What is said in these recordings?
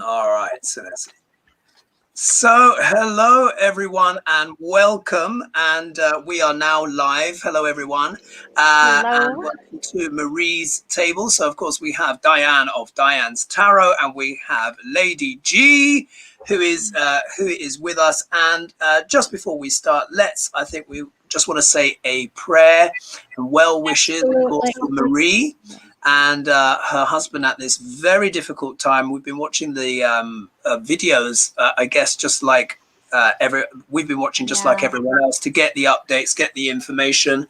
All right, so hello everyone and welcome, and we are now live. Hello everyone, and welcome to Marie's table. So of course we have Dianne of Dianne's Tarot, and we have Lady G, who is with us. And just before we start, I think we just want to say a prayer and well wishes, of course, for Marie and her husband at this very difficult time. We've been watching the videos, I guess, just like we've been watching just like everyone else, to get the updates, get the information.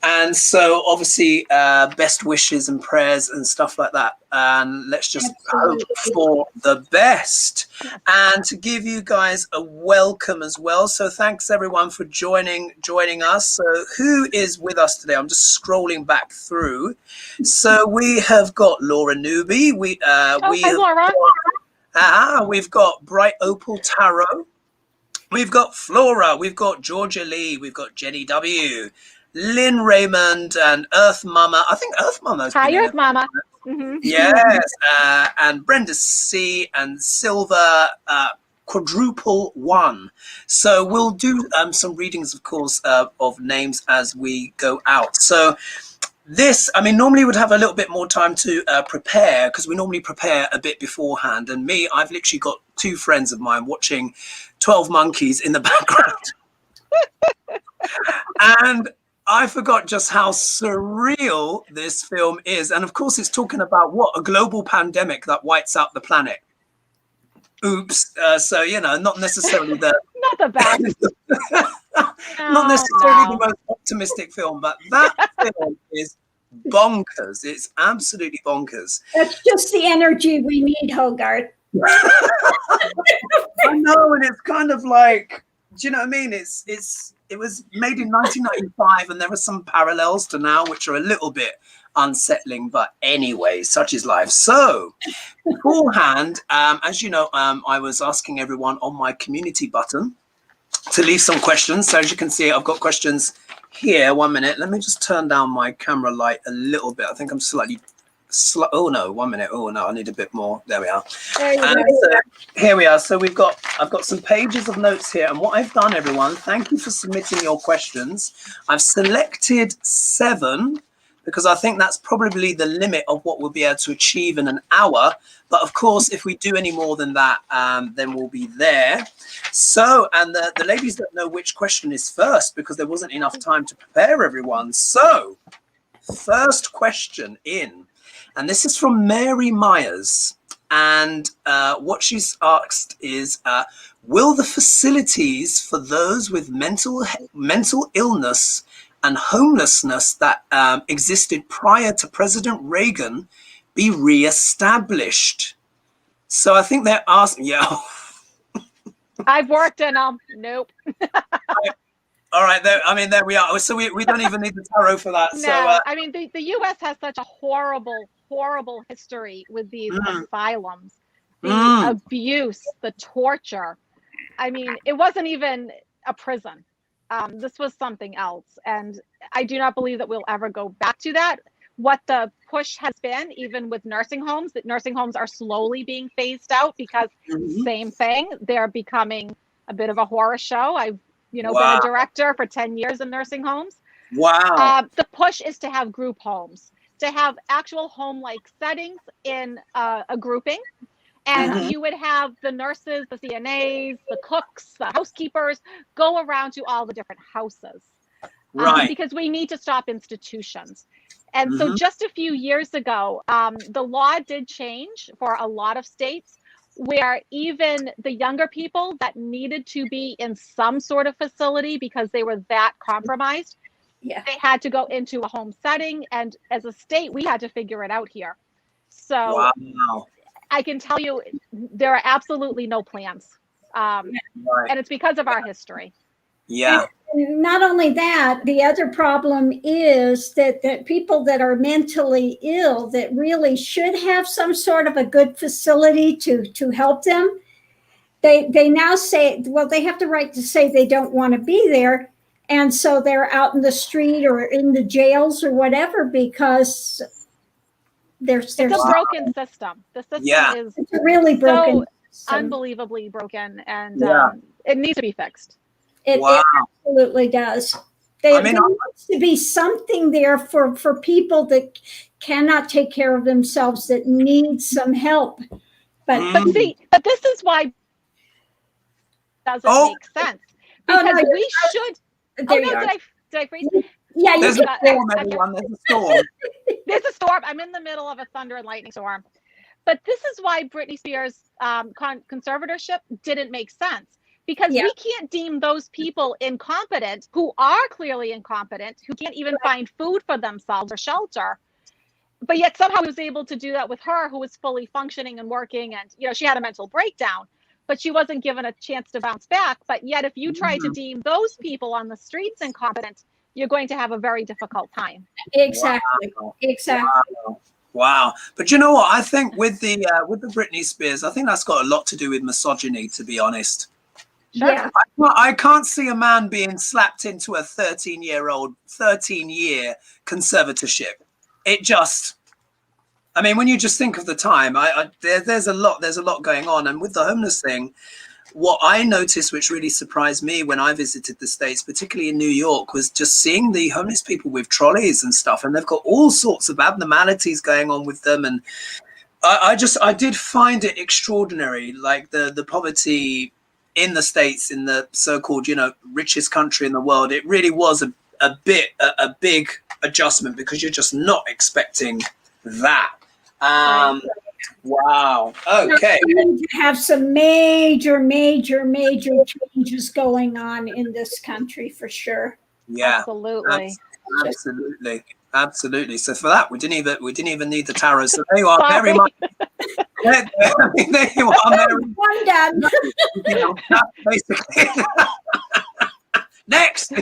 And so obviously best wishes and prayers and stuff like that. And let's just hope for the best. And to give you guys a welcome as well. So thanks everyone for joining us. So who is with us today? I'm just scrolling back through. So we have got Laura Newby. We've got Bright Opal Tarot. We've got Flora. We've got Georgia Lee. We've got Jenny W. Lynn Raymond and Earth Mama. I think Earth Mama. Hi, Earth Mama. Mm-hmm. Yes, and Brenda C. and Silver Quadruple One. So we'll do some readings, of course, of names as we go out. So this, I mean, normally would have a little bit more time to prepare, because we normally prepare a bit beforehand. And me, I've literally got two friends of mine watching 12 Monkeys in the background. And I forgot just how surreal this film is. And of course, it's talking about a global pandemic that wipes out the planet. Oops. So, you know, not necessarily the not the best. Not necessarily the most optimistic film, but that film is bonkers. It's absolutely bonkers. That's just the energy we need, Hogarth. I know, and it's kind of like, do you know what I mean? It was made in 1995, and there are some parallels to now which are a little bit unsettling, but anyway, such is life. So beforehand, as you know, I was asking everyone on my community button to leave some questions. So as you can see, I've got questions here. 1 minute. Let me just turn down my camera light a little bit. I think I'm slightly oh no, 1 minute. Oh no, I need a bit more. There we are. So here we are. So I've got some pages of notes here, and what I've done, everyone, thank you for submitting your questions. I've selected 7 because I think that's probably the limit of what we'll be able to achieve in an hour. But of course, if we do any more than that, then we'll be there. So, and the ladies don't know which question is first because there wasn't enough time to prepare everyone. So first question in. And this is from Mary Myers. And what she's asked is, will the facilities for those with mental illness and homelessness that existed prior to President Reagan be reestablished? So I think they're asking, I've worked in them. Nope. All right, there we are. So we don't even need the tarot for that. No, so, I mean, the U.S. has such a horrible history with these asylums, the abuse, the torture. I mean, it wasn't even a prison. This was something else. And I do not believe that we'll ever go back to that. What the push has been, even with nursing homes, that nursing homes are slowly being phased out because same thing, they're becoming a bit of a horror show. I've been a director for 10 years in nursing homes. Wow. The push is to have group homes, to have actual home-like settings in a grouping. And you would have the nurses, the CNAs, the cooks, the housekeepers go around to all the different houses. Right. Because we need to stop institutions. And so just a few years ago, the law did change for a lot of states, where even the younger people that needed to be in some sort of facility because they were that compromised, they had to go into a home setting. And as a state, we had to figure it out here. So I can tell you there are absolutely no plans. And it's because of our history. Yeah. And not only that, the other problem is that people that are mentally ill that really should have some sort of a good facility to help them, they now say, well, they have the right to say they don't want to be there. And so they're out in the street or in the jails or whatever because There's It's a broken system. The system is it's a really broken so system. unbelievably broken, and it needs to be fixed. It absolutely does. There needs to be something there for people that cannot take care of themselves, that need some help. But this is why it doesn't make sense. Because we should. Did I freeze? Yeah, there's a storm, everyone. There's a storm. There's a storm. I'm in the middle of a thunder and lightning storm. But this is why Britney Spears' conservatorship didn't make sense. Because we can't deem those people incompetent who are clearly incompetent, who can't even find food for themselves or shelter. But yet somehow he was able to do that with her, who was fully functioning and working. And, she had a mental breakdown, but she wasn't given a chance to bounce back. But yet if you try to deem those people on the streets incompetent, you're going to have a very difficult time. Exactly. Wow. But you know what? I think with the Britney Spears, I think that's got a lot to do with misogyny, to be honest. Sure. Yeah. I can't see a man being slapped into a 13-year conservatorship. It just, I mean, when you just think of the time, there's a lot going on. And with the homeless thing, what I noticed, which really surprised me when I visited the States, particularly in New York, was just seeing the homeless people with trolleys and stuff. And they've got all sorts of abnormalities going on with them. And I did find it extraordinary, like the poverty in the States, in the so-called, richest country in the world. It really was a big adjustment, because you're just not expecting that. Wow. Okay. We need to have some major changes going on in this country for sure. Yeah. Absolutely. So for that, we didn't even need the tarot. So there you are, very much. There you are, Mary. One done. Basically. Next.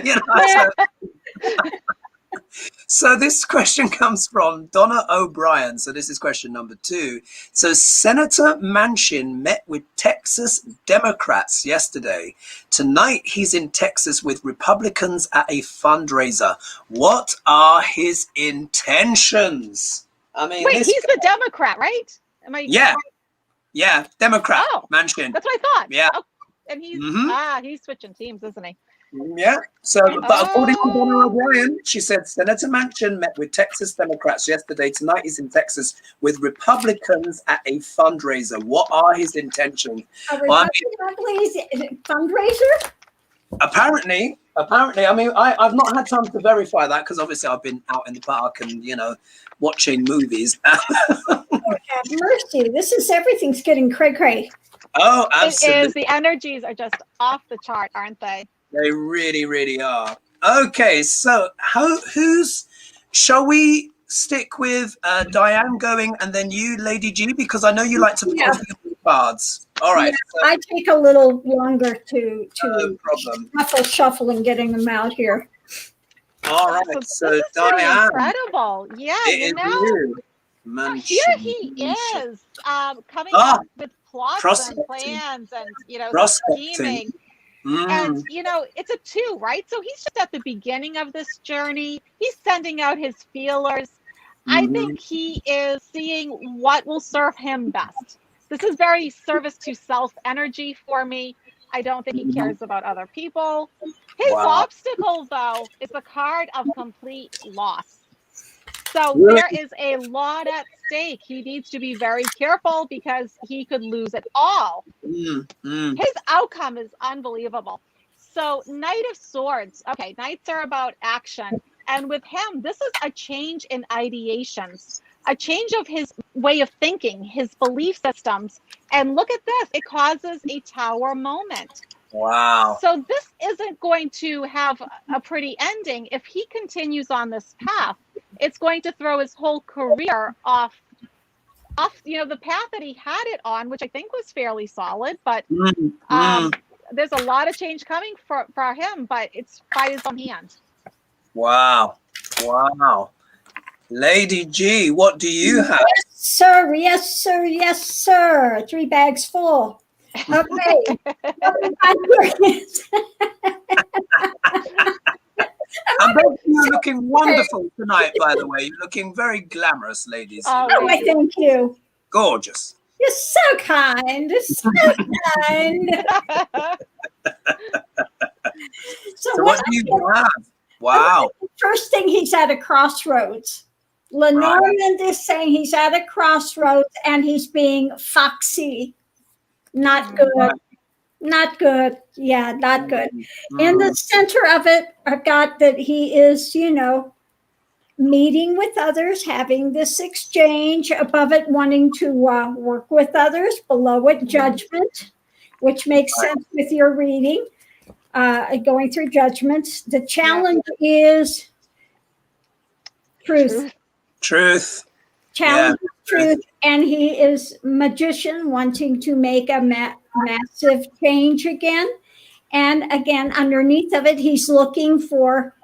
So this question comes from Donna O'Brien. So this is question number 2. So Senator Manchin met with Texas Democrats yesterday. Tonight he's in Texas with Republicans at a fundraiser. What are his intentions? I mean, wait, he's the Democrat, right? Am I? Yeah, Democrat. Oh, Manchin. That's what I thought. Yeah. Oh, and he's switching teams, isn't he? Yeah. So, but according to Donna O'Brien, she said Senator Manchin met with Texas Democrats yesterday. Tonight he's in Texas with Republicans at a fundraiser. What are his intentions? Fundraiser? Apparently. I mean, I've not had time to verify that, because obviously I've been out in the park and watching movies. Have mercy! Everything's getting cray. Oh, absolutely! It is. The energies are just off the chart, aren't they? They really are. Okay, so shall we stick with Dianne going, and then you, Lady G, because I know you like to pull the cards. All right. Yeah, I take a little longer to no problem. shuffle and getting them out here. All right. So Dianne, incredible. Yeah, here he is, coming up with plots and plans and scheming. And it's a 2, right? So he's just at the beginning of this journey. He's sending out his feelers. I think he is seeing what will serve him best. This is very service to self energy for me. I don't think he cares about other people. His obstacle, though, is the card of complete loss. So there is a lot at stake. He needs to be very careful, because he could lose it all. His outcome is unbelievable. So Knight of Swords. Okay, Knights are about action. And with him, this is a change in ideations, a change of his way of thinking, his belief systems. And look at this. It causes a Tower moment. Wow. So this isn't going to have a pretty ending. If he continues on this path, it's going to throw his whole career off the path that he had it on, which I think was fairly solid. But there's a lot of change coming for him, but it's by his own hand. Wow. Lady G, what do you have? Yes, sir. 3 bags full. Okay. And both of you are looking wonderful tonight, by the way. You're looking very glamorous, ladies. Oh, Oh, I thank you. Gorgeous. You're so kind. You're so kind. So what do you have? Wow. First thing, he's at a crossroads. Lenormand is saying he's at a crossroads and he's being foxy. Not good. Not good. Yeah, not good. In the center of it, I've got that he is, meeting with others, having this exchange, above it wanting to work with others, below it judgment, which makes sense with your reading, going through judgments. The challenge is truth. Challenge is truth. And he is magician, wanting to make a massive change again. And again, underneath of it, he's looking for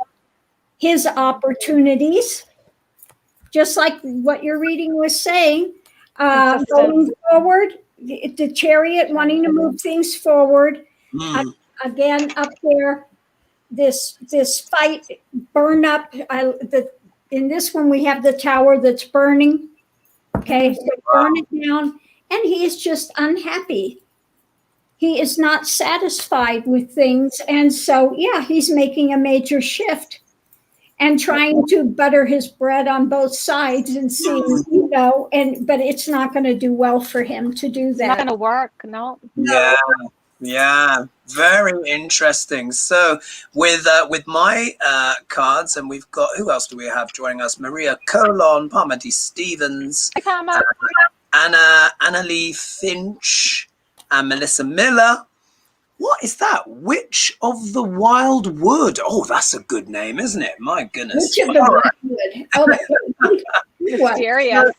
his opportunities, just like what your reading was saying, going forward, the Chariot wanting to move things forward. Again, up there, this fight, burn up. In this one, we have the tower that's burning. Okay, so burn it down. And he is just unhappy. He is not satisfied with things. And so, he's making a major shift and trying to butter his bread on both sides and see, but it's not going to do well for him to do that. It's not going to work, no. Yeah, very interesting. So with my cards, and we've got, who else do we have joining us? Maria Colon, Parmati Stevens, Annalie Finch, and Melissa Miller. What is that? Witch of the Wild Wood. Oh, that's a good name, isn't it? My goodness. Witch of the Wild Wood. Mysterious.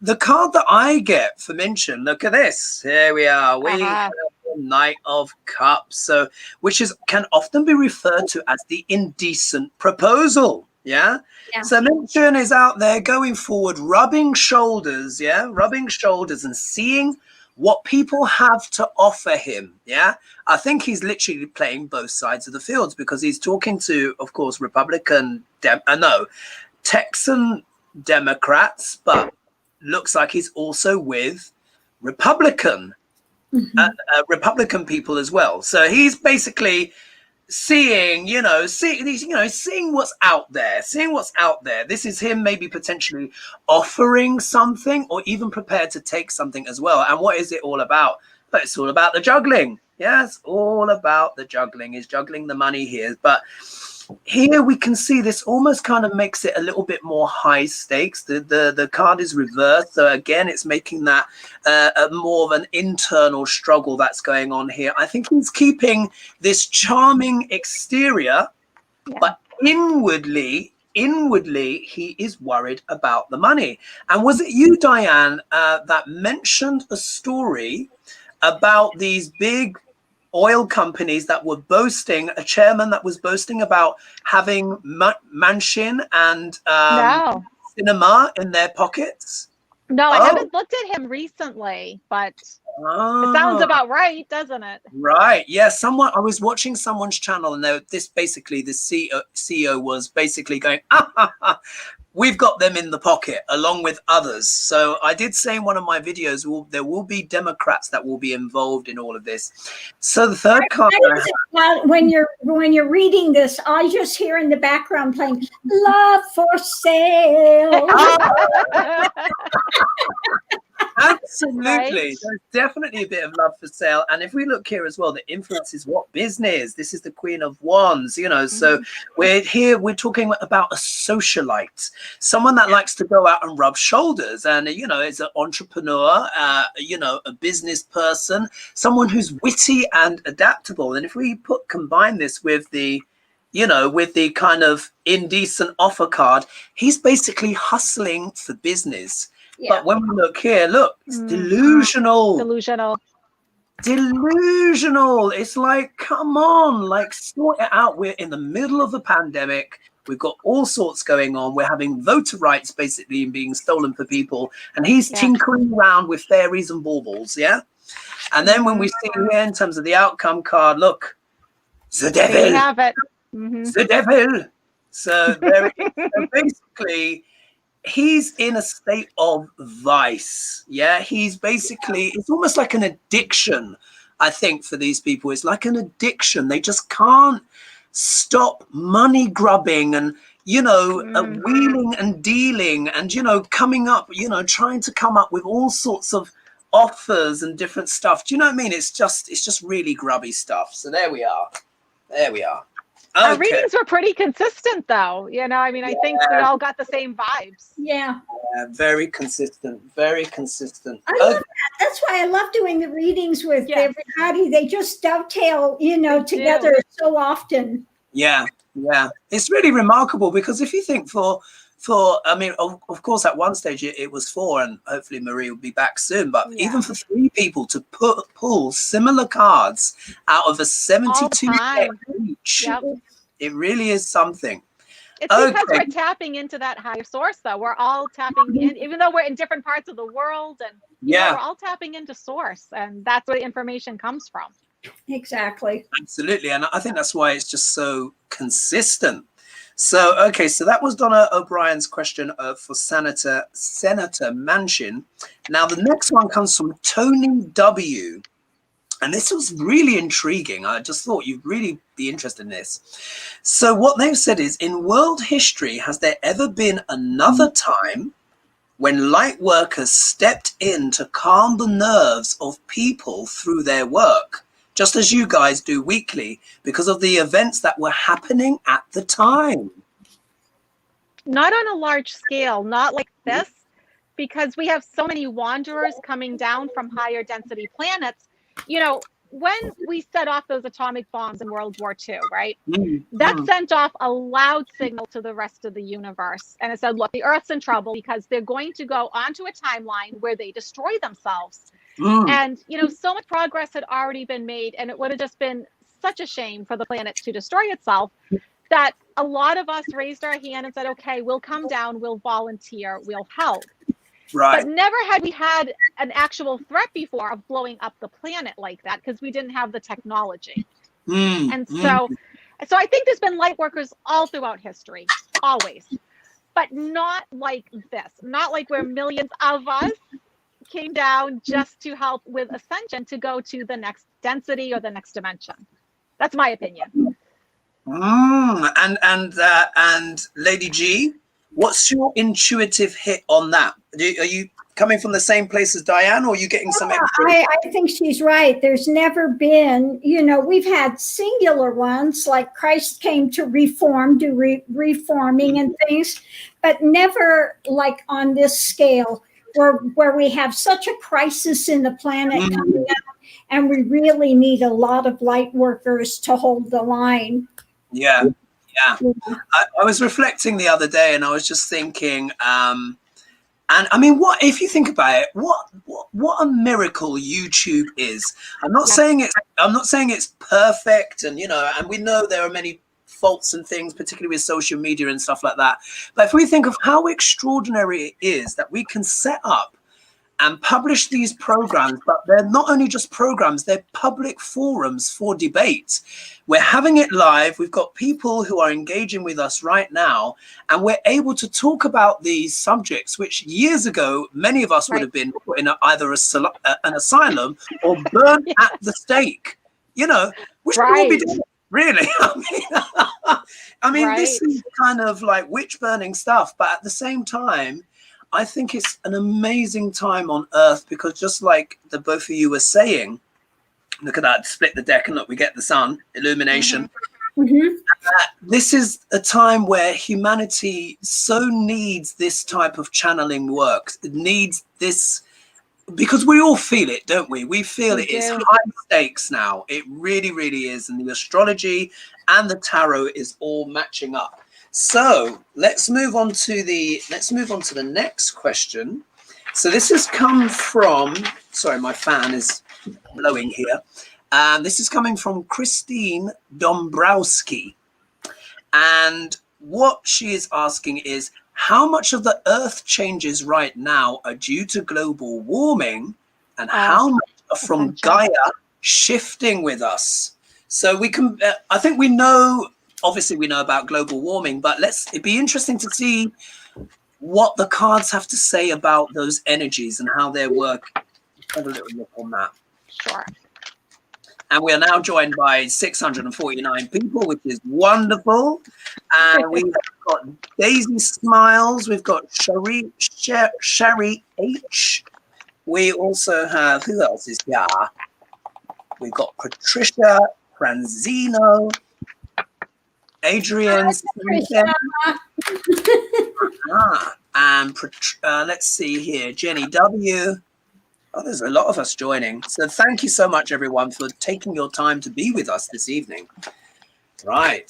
The card that I get for Manchin, look at this. Here we are. We have the Knight of Cups, so which can often be referred to as the indecent proposal. Yeah. So Manchin is out there going forward, rubbing shoulders, and seeing what people have to offer him. I think he's literally playing both sides of the fields, because he's talking to, of course, Texan Democrats, but looks like he's also with Republican people as well. So he's basically seeing what's out there, This is him maybe potentially offering something, or even prepared to take something as well. And what is it all about? But it's all about the juggling. It's all about the juggling. He's juggling the money here, but here we can see this almost kind of makes it a little bit more high stakes. The card is reversed, so again it's making that more of an internal struggle that's going on here. I think he's keeping this charming exterior, but inwardly he is worried about the money. And was it you, Dianne, that mentioned a story about these big oil companies that were boasting, a chairman that was boasting about having Manchin and cinema in their pockets? No, I haven't looked at him recently, but it sounds about right, doesn't it? Right. Yeah. I was watching someone's channel, and the CEO was basically going, we've got them in the pocket along with others. So I did say in one of my videos, there will be Democrats that will be involved in all of this. So the third card, when you're reading this, I just hear in the background playing "Love for Sale." Absolutely. Right? There's definitely a bit of love for sale. And if we look here as well, the influence is what? Business. This is the Queen of Wands, so we're talking about a socialite, someone that likes to go out and rub shoulders, and is an entrepreneur, a business person, someone who's witty and adaptable. And if we combine this with the kind of indecent offer card, he's basically hustling for business. But when we look here, it's delusional. It's like, come on, sort it out. We're in the middle of a pandemic. We've got all sorts going on. We're having voter rights basically being stolen for people. And he's tinkering around with fairies and baubles. And then when we see here in terms of the outcome card, look, the devil. You have it. The devil. So, so basically, he's in a state of vice. Yeah, he's basically, it's almost like an addiction. I think for these people, it's like an addiction. They just can't stop money grubbing and, you know, wheeling and dealing and, you know, coming up, you know, trying to come up with all sorts of offers and different stuff. Do you know what I mean? It's just really grubby stuff. So there we are. There we are. Okay. Our readings were pretty consistent, though. You know, I mean, I think we all got the same vibes. Yeah. Very consistent. Very consistent. I love that. That's why I love doing the readings with everybody. They just dovetail, you know, together so often. Yeah. Yeah. It's really remarkable because if you think I mean, of course, at one stage it was 4, and hopefully Marie will be back soon. But even for 3 people to pull similar cards out of a 72 deck each, it really is something. It's because we're tapping into that higher source, though. We're all tapping in, even though we're in different parts of the world, and you know, we're all tapping into source, and that's where the information comes from. Exactly. Absolutely, and I think that's why it's just so consistent. So, okay, so that was Donna O'Brien's question for Senator Manchin. Now, the next one comes from Tony W. And this was really intriguing. I just thought you'd really be interested in this. So what they've said is, in world history, has there ever been another time when light workers stepped in to calm the nerves of people through their work, just as you guys do weekly, because of the events that were happening at the time? Not on a large scale, not like this, because we have so many wanderers coming down from higher density planets. You know, when we set off those atomic bombs in World War II, right? That sent off a loud signal to the rest of the universe. And it said, look, the Earth's in trouble because they're going to go onto a timeline where they destroy themselves. And, you know, so much progress had already been made, and it would have just been such a shame for the planet to destroy itself that a lot of us raised our hand and said, okay, we'll come down, we'll volunteer, we'll help. Right. But never had we had an actual threat before of blowing up the planet like that, because we didn't have the technology. And so I think there's been light workers all throughout history, always, but not like this, not like where millions of us came down just to help with ascension to go to the next density or the next dimension. That's my opinion. And Lady G, what's your intuitive hit on that? Are you coming from the same place as Dianne, or are you getting some extra? I think she's right. There's never been, you know, we've had singular ones like Christ came to reform, do reforming and things, but never like on this scale where we have such a crisis in the planet coming up, and we really need a lot of light workers to hold the line. Yeah. I was reflecting the other day, and I was just thinking, and I mean, what if you think about it? What a miracle YouTube is. I'm not saying it's perfect, and you know, and we know there are many faults and things, particularly with social media and stuff like that. But if we think of how extraordinary it is that we can set up and publish these programs, but they're not only just programs, they're public forums for debate. We're having it live. We've got people who are engaging with us right now, and we're able to talk about these subjects, which years ago, many of us would have been put in either an asylum or burned at the stake, you know, which we will be doing, really. I mean, this is kind of like witch burning stuff, but at the same time, I think it's an amazing time on Earth, because just like the both of you were saying, look at that, split the deck and look, we get the sun, illumination. This is a time where humanity so needs this type of channeling work. It needs this, because we all feel it, don't we? We feel it. It's high stakes now. It really, really is. And the astrology and the tarot is all matching up. So let's move on to the next question. So this has come from, sorry, my fan is blowing here. This is coming from Christine Dombrowski. And what she is asking is, how much of the Earth changes right now are due to global warming, and how much are from Gaia shifting with us? So we can, I think we know obviously we know about global warming, but it'd be interesting to see what the cards have to say about those energies and how they work. Have a little look on that. Sure. And we are now joined by 649 people, which is wonderful. And we've got Daisy Smiles. We've got Sherry H. We also have, who else is here? We've got Patricia Franzino, Adrian, and let's see here, Jenny W. Oh, there's a lot of us joining. So thank you so much, everyone, for taking your time to be with us this evening. Right.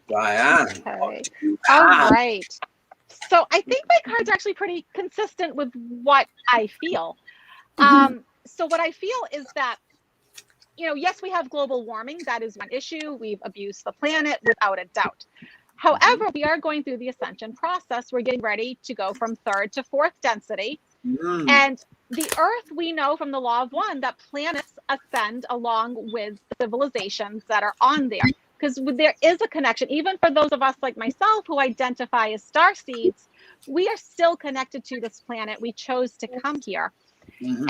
Dianne. Okay. All right. So I think my cards are actually pretty consistent with what I feel. So what I feel is that, yes, we have global warming. That is one issue. We've abused the planet without a doubt. However, we are going through the ascension process. We're getting ready to go from 3rd to 4th density. And the Earth, we know from the law of one that planets ascend along with civilizations that are on there. Because there is a connection, even for those of us like myself who identify as starseeds, we are still connected to this planet. We chose to come here.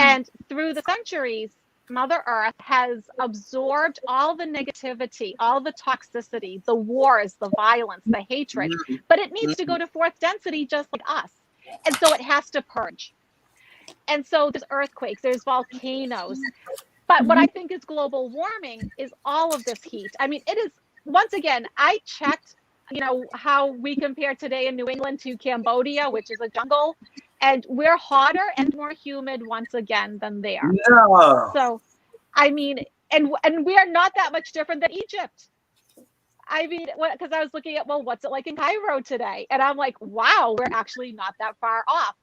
And through the centuries, Mother Earth has absorbed all the negativity, all the toxicity, the wars, the violence, the hatred, but it needs to go to 4th density just like us. And so it has to purge. And so there's earthquakes, there's volcanoes. But what I think is global warming is all of this heat. I mean, it is, once again, I checked, how we compare today in New England to Cambodia, which is a jungle, and we're hotter and more humid once again than there. No. So, I mean, and we are not that much different than Egypt. I mean, because I was looking at, what's it like in Cairo today? And I'm like, wow, we're actually not that far off.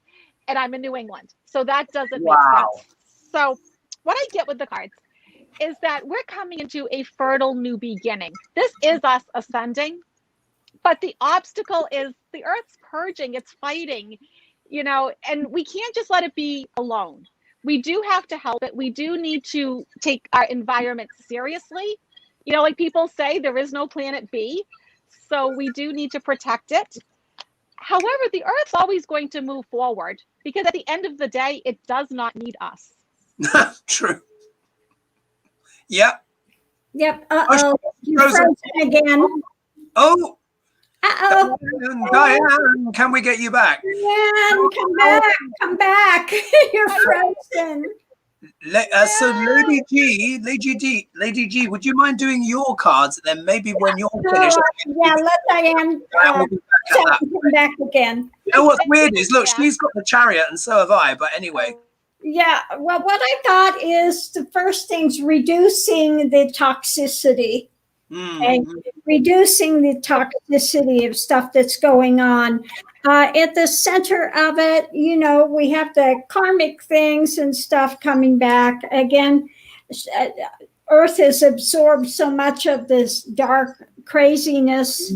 And I'm in New England. So that doesn't make sense. So what I get with the cards is that we're coming into a fertile new beginning. This is us ascending, but the obstacle is the Earth's purging, it's fighting, and we can't just let it be alone. We do have to help it. We do need to take our environment seriously. Like people say, there is no planet B. So we do need to protect it. However, the Earth's always going to move forward because at the end of the day, it does not need us. True. Yep. Yep. Uh-oh. You're frozen again. Oh. Uh-oh. Dianne, can we get you back? Dianne, come back. You're frozen. So Lady G, would you mind doing your cards? And then maybe when you're finished. Yeah, let Dianne come back again. You know what's weird is, look, she's got the chariot and so have I. But anyway. Yeah, well, what I thought is the first thing's reducing the toxicity. And reducing the toxicity of stuff that's going on. At the center of it, we have the karmic things and stuff coming back. Again, Earth has absorbed so much of this dark craziness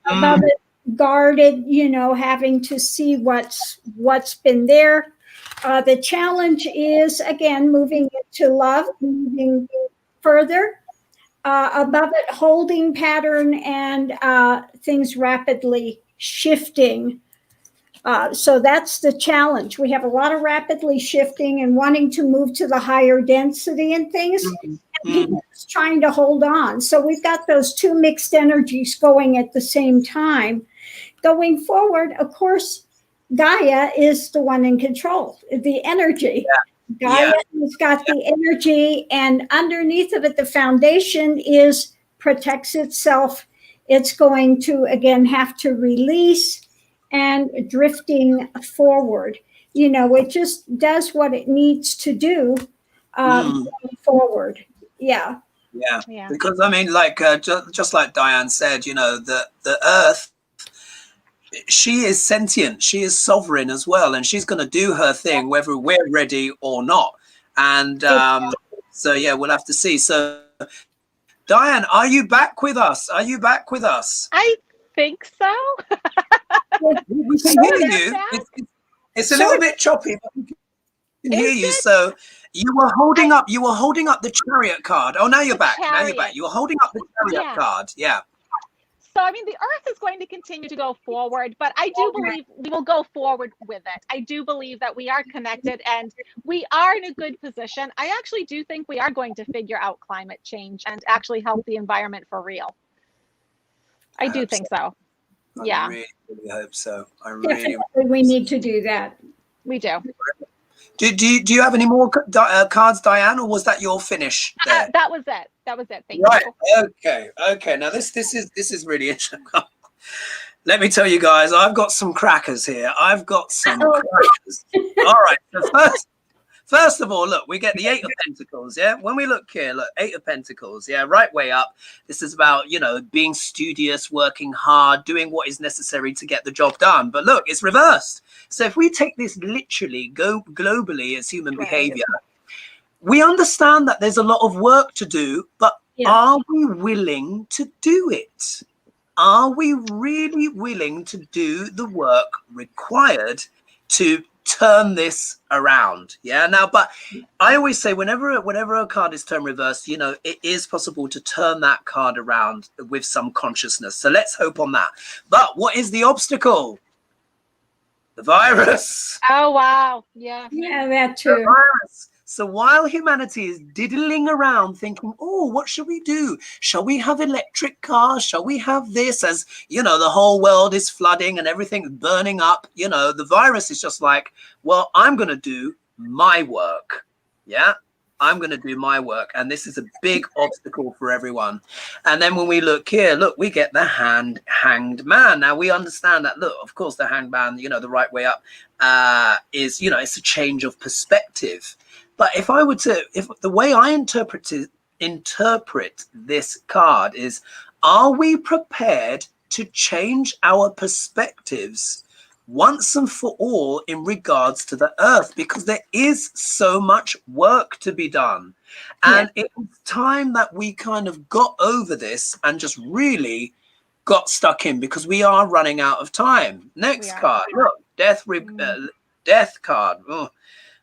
above it, guarded, having to see what's been there. The challenge is, again, moving into love, moving further. Above it, holding pattern and things rapidly shifting. So that's the challenge. We have a lot of rapidly shifting and wanting to move to the higher density and things. And people just trying to hold on. So we've got those two mixed energies going at the same time. Going forward, of course, Gaia is the one in control, the energy. Gaia has got the energy, and underneath of it, the foundation is protects itself. It's going to, again, have to release and drifting forward. It just does what it needs to do going forward. Yeah. Because, I mean, like, just like Dianne said, the Earth, she is sentient, she is sovereign as well, and she's going to do her thing whether we're ready or not. And so we'll have to see. So Dianne, are you back with us? I think so. We can hear you. It's a little bit choppy, but we can hear you. So you were holding up the chariot card. Oh, now you're back. You were holding up the chariot card. Yeah. So, I mean, the earth is going to continue to go forward, but I do believe we will go forward with it. I do believe that we are connected and we are in a good position. I actually do think we are going to figure out climate change and actually help the environment for real. I do think so. Yeah. I really, really hope so. I really. Definitely, we need to do that. We do. Do you have any more cards, Dianne, or was that your finish there? That was it. That was it. Thank Right. you. Okay. Now this is really interesting. Let me tell you guys, I've got some crackers here. I've got some crackers. All right. So first of all, look, we get the Eight of Pentacles. Yeah. When we look here, look, Eight of Pentacles. Yeah. Right way up. This is about, being studious, working hard, doing what is necessary to get the job done. But look, it's reversed. So if we take this literally, go globally as human behavior, we understand that there's a lot of work to do, but are we willing to do it? Are we really willing to do the work required to turn this around? Yeah. Now, but I always say whenever a card is turned reversed, it is possible to turn that card around with some consciousness. So let's hope on that. But what is the obstacle? The virus. Oh, wow. Yeah. Yeah, that's true. The virus. So while humanity is diddling around thinking, oh, what should we do? Shall we have electric cars? Shall we have this? As the whole world is flooding and everything's burning up. The virus is just like, well, I'm going to do my work. Yeah, I'm going to do my work. And this is a big obstacle for everyone. And then when we look here, look, we get the hanged man. Now we understand that, look, of course, the hanged man, the right way up is, it's a change of perspective. But if the way I interpret this card is, are we prepared to change our perspectives once and for all in regards to the earth? Because there is so much work to be done. And it's time that we kind of got over this and just really got stuck in, because we are running out of time. Next card, look, death card. Oh,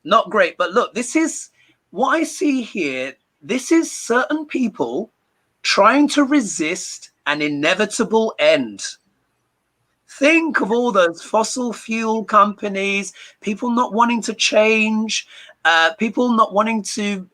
not great, but look, this is what I see here. This is certain people trying to resist an inevitable end. Think of all those fossil fuel companies, people not wanting to change, people not wanting to,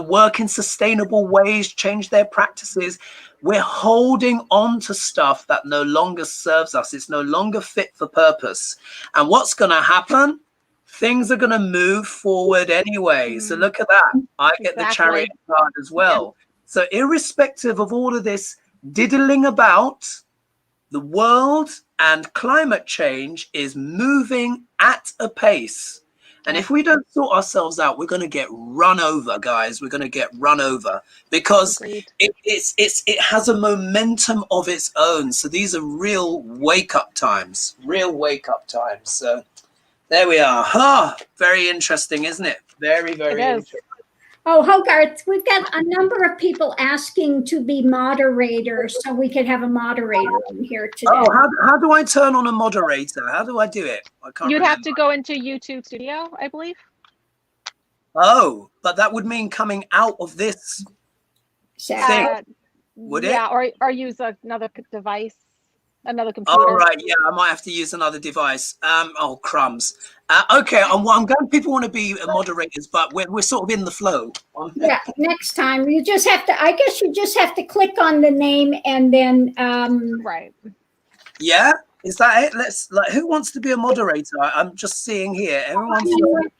work in sustainable ways, change their practices. We're holding on to stuff that no longer serves us. It's no longer fit for purpose. And what's going to happen? Things are going to move forward anyway. So look at that. I get the Chariot card as well. So irrespective of all of this diddling about, the world and climate change is moving at a pace. And if we don't sort ourselves out, we're going to get run over, guys. We're going to get run over, because it has a momentum of its own. So these are real wake-up times, So there we are. Very interesting, isn't it? Very, very interesting. Oh, Hogarth, we've got a number of people asking to be moderators, so we could have a moderator in here today. Oh, how do I turn on a moderator? How do I do it? I can't You'd remember. have to go into YouTube Studio, I believe. Oh, but that would mean coming out of this thing, would it? Yeah, or use another device. Another computer. Oh, right. Yeah, I might have to use another device. Oh, crumbs. Okay, I'm glad people want to be moderators, but we're sort of in the flow. Yeah, next time you just have to, I guess you just have to click on the name and then right. Yeah, is that it? Who wants to be a moderator? I'm just seeing here.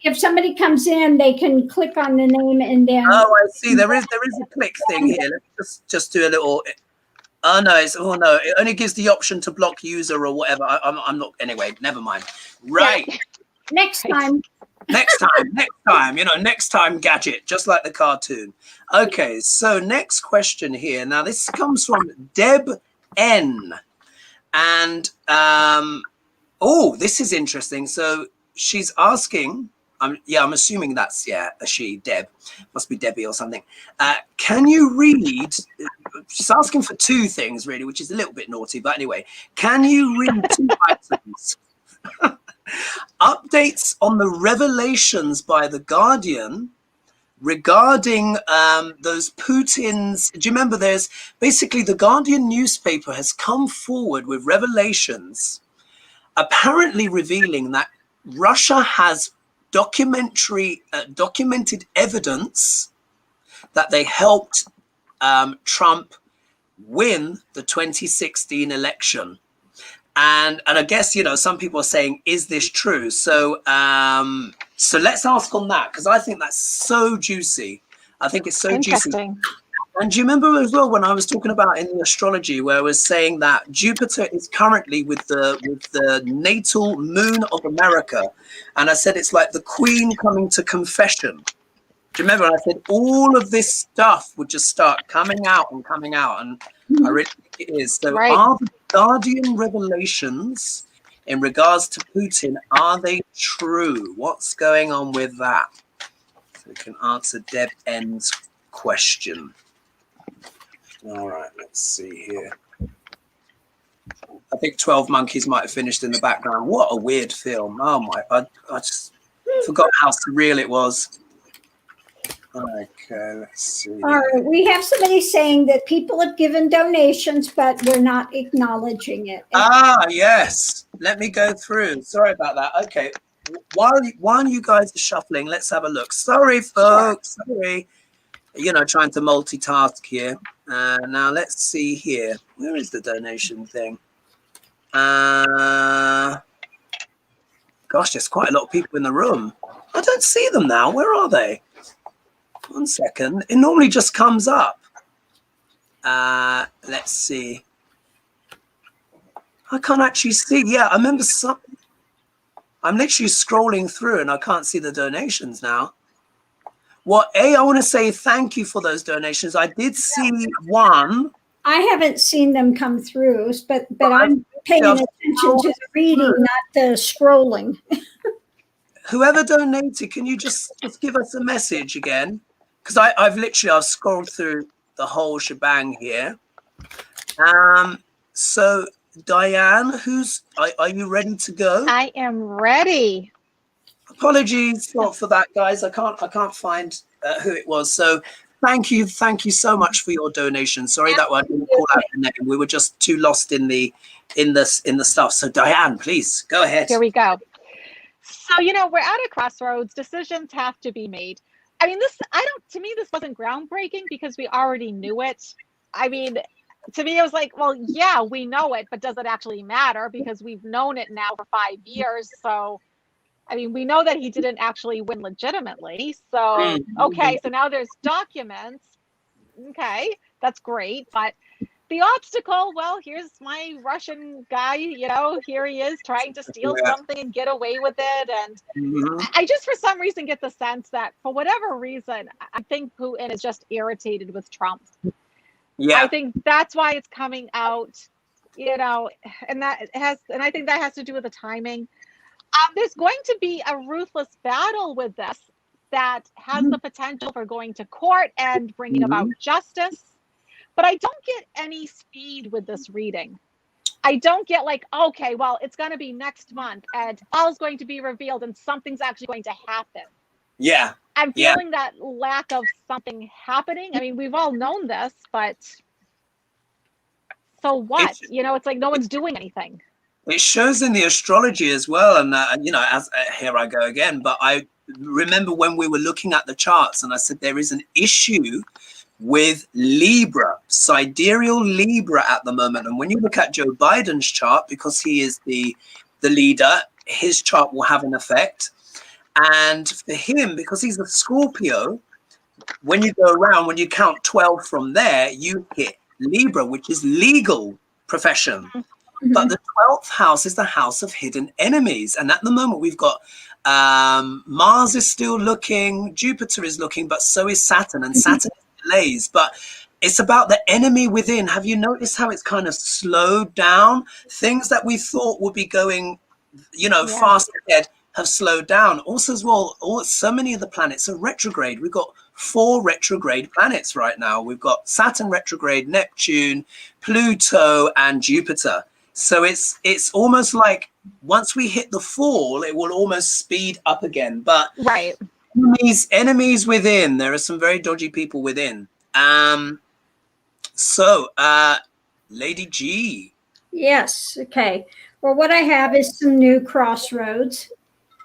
If somebody comes in, they can click on the name and then. Oh, I see. There is a click thing here. Let's just do a little. Oh no! It only gives the option to block user or whatever. I'm not. Anyway, never mind. Right. Yeah. Next time. Next time. Next time gadget, just like the cartoon. Okay. So next question here. Now this comes from Deb N. And this is interesting. So she's asking. I'm assuming that's a she, Deb. Must be Debbie or something. Can you read? She's asking for two things, really, which is a little bit naughty. But anyway, can you read two items? Updates on the revelations by the Guardian regarding those Putin's. Do you remember? There's basically the Guardian newspaper has come forward with revelations, apparently revealing that Russia has documented evidence that they helped Trump win the 2016 election. And I guess, you know, some people are saying, is this true? So so let's ask on that, because I think that's so juicy. I think it's so juicy. And do you remember as well when I was talking about in the astrology where I was saying that Jupiter is currently with the natal moon of America, and I said it's like the Queen coming to confession. Do you remember? I said all of this stuff would just start coming out, and I really think it is. So are the Guardian revelations in regards to Putin, are they true? What's going on with that? So we can answer Deb N's question. All right, let's see here. I think 12 Monkeys might have finished in the background. What a weird film. Oh my, I just forgot how surreal it was. Okay, let's see. All right, we have somebody saying that people have given donations, but we're not acknowledging it. Ah, yes. Let me go through. Sorry about that. Okay. While you guys are shuffling, let's have a look. Sorry, folks. Sure. Sorry. You know, trying to multitask here. Now, let's see here. Where is the donation thing? Gosh, there's quite a lot of people in the room. I don't see them now. Where are they? 1 second. It normally just comes up. Let's see. I can't actually see. Yeah, I remember some. I'm literally scrolling through and I can't see the donations now. Well, I want to say thank you for those donations. I did see one. I haven't seen them come through, but I'm paying attention to the reading, not the scrolling. Whoever donated, can you just give us a message again? Because I've scrolled through the whole shebang here. So Dianne, are you ready to go? I am ready. Apologies for that, guys. I can't find who it was. So thank you so much for your donation. Sorry that I didn't call out your name. We were just too lost in the stuff. So Dianne, please go ahead. Here we go. So, you know, we're at a crossroads. Decisions have to be made. I mean, to me, this wasn't groundbreaking because we already knew it. I mean, to me, it was like, well, yeah, we know it, but does it actually matter? Because we've known it now for 5 years. So, I mean, we know that he didn't actually win legitimately. So, okay, so now there's documents. Okay, that's great. But the obstacle, well, here's my Russian guy, you know, here he is trying to steal something and get away with it. And I just, for some reason, get the sense that for whatever reason, I think Putin is just irritated with Trump. Yeah. I think that's why it's coming out, you know, and I think that has to do with the timing. There's going to be a ruthless battle with this that has the potential for going to court and bringing about justice. But I don't get any speed with this reading. I don't get like, okay, well, it's going to be next month and all's going to be revealed and something's actually going to happen. Yeah. I'm feeling that lack of something happening. I mean, we've all known this, but so what? You know, it's like no one's doing anything. It shows in the astrology as well. And, you know, here I go again. But I remember when we were looking at the charts and I said there is an issue with Libra, sidereal Libra at the moment. And when you look at Joe Biden's chart, because he is the leader, his chart will have an effect. And for him, because he's a Scorpio, when you go around, when you count 12 from there, you hit Libra, which is legal profession. But the 12th house is the house of hidden enemies. And at the moment, we've got Mars is still looking, Jupiter is looking, but so is Saturn. And Saturn delays, but it's about the enemy within. Have you noticed how it's kind of slowed down? Things that we thought would be going, you know, fast ahead have slowed down. Also as well, so many of the planets are retrograde. We've got 4 retrograde planets right now. We've got Saturn retrograde, Neptune, Pluto, and Jupiter. So it's almost like once we hit the fall, it will almost speed up again. But Enemies within. There are some very dodgy people within. So, Lady G. Yes. Okay. Well, what I have is some new crossroads,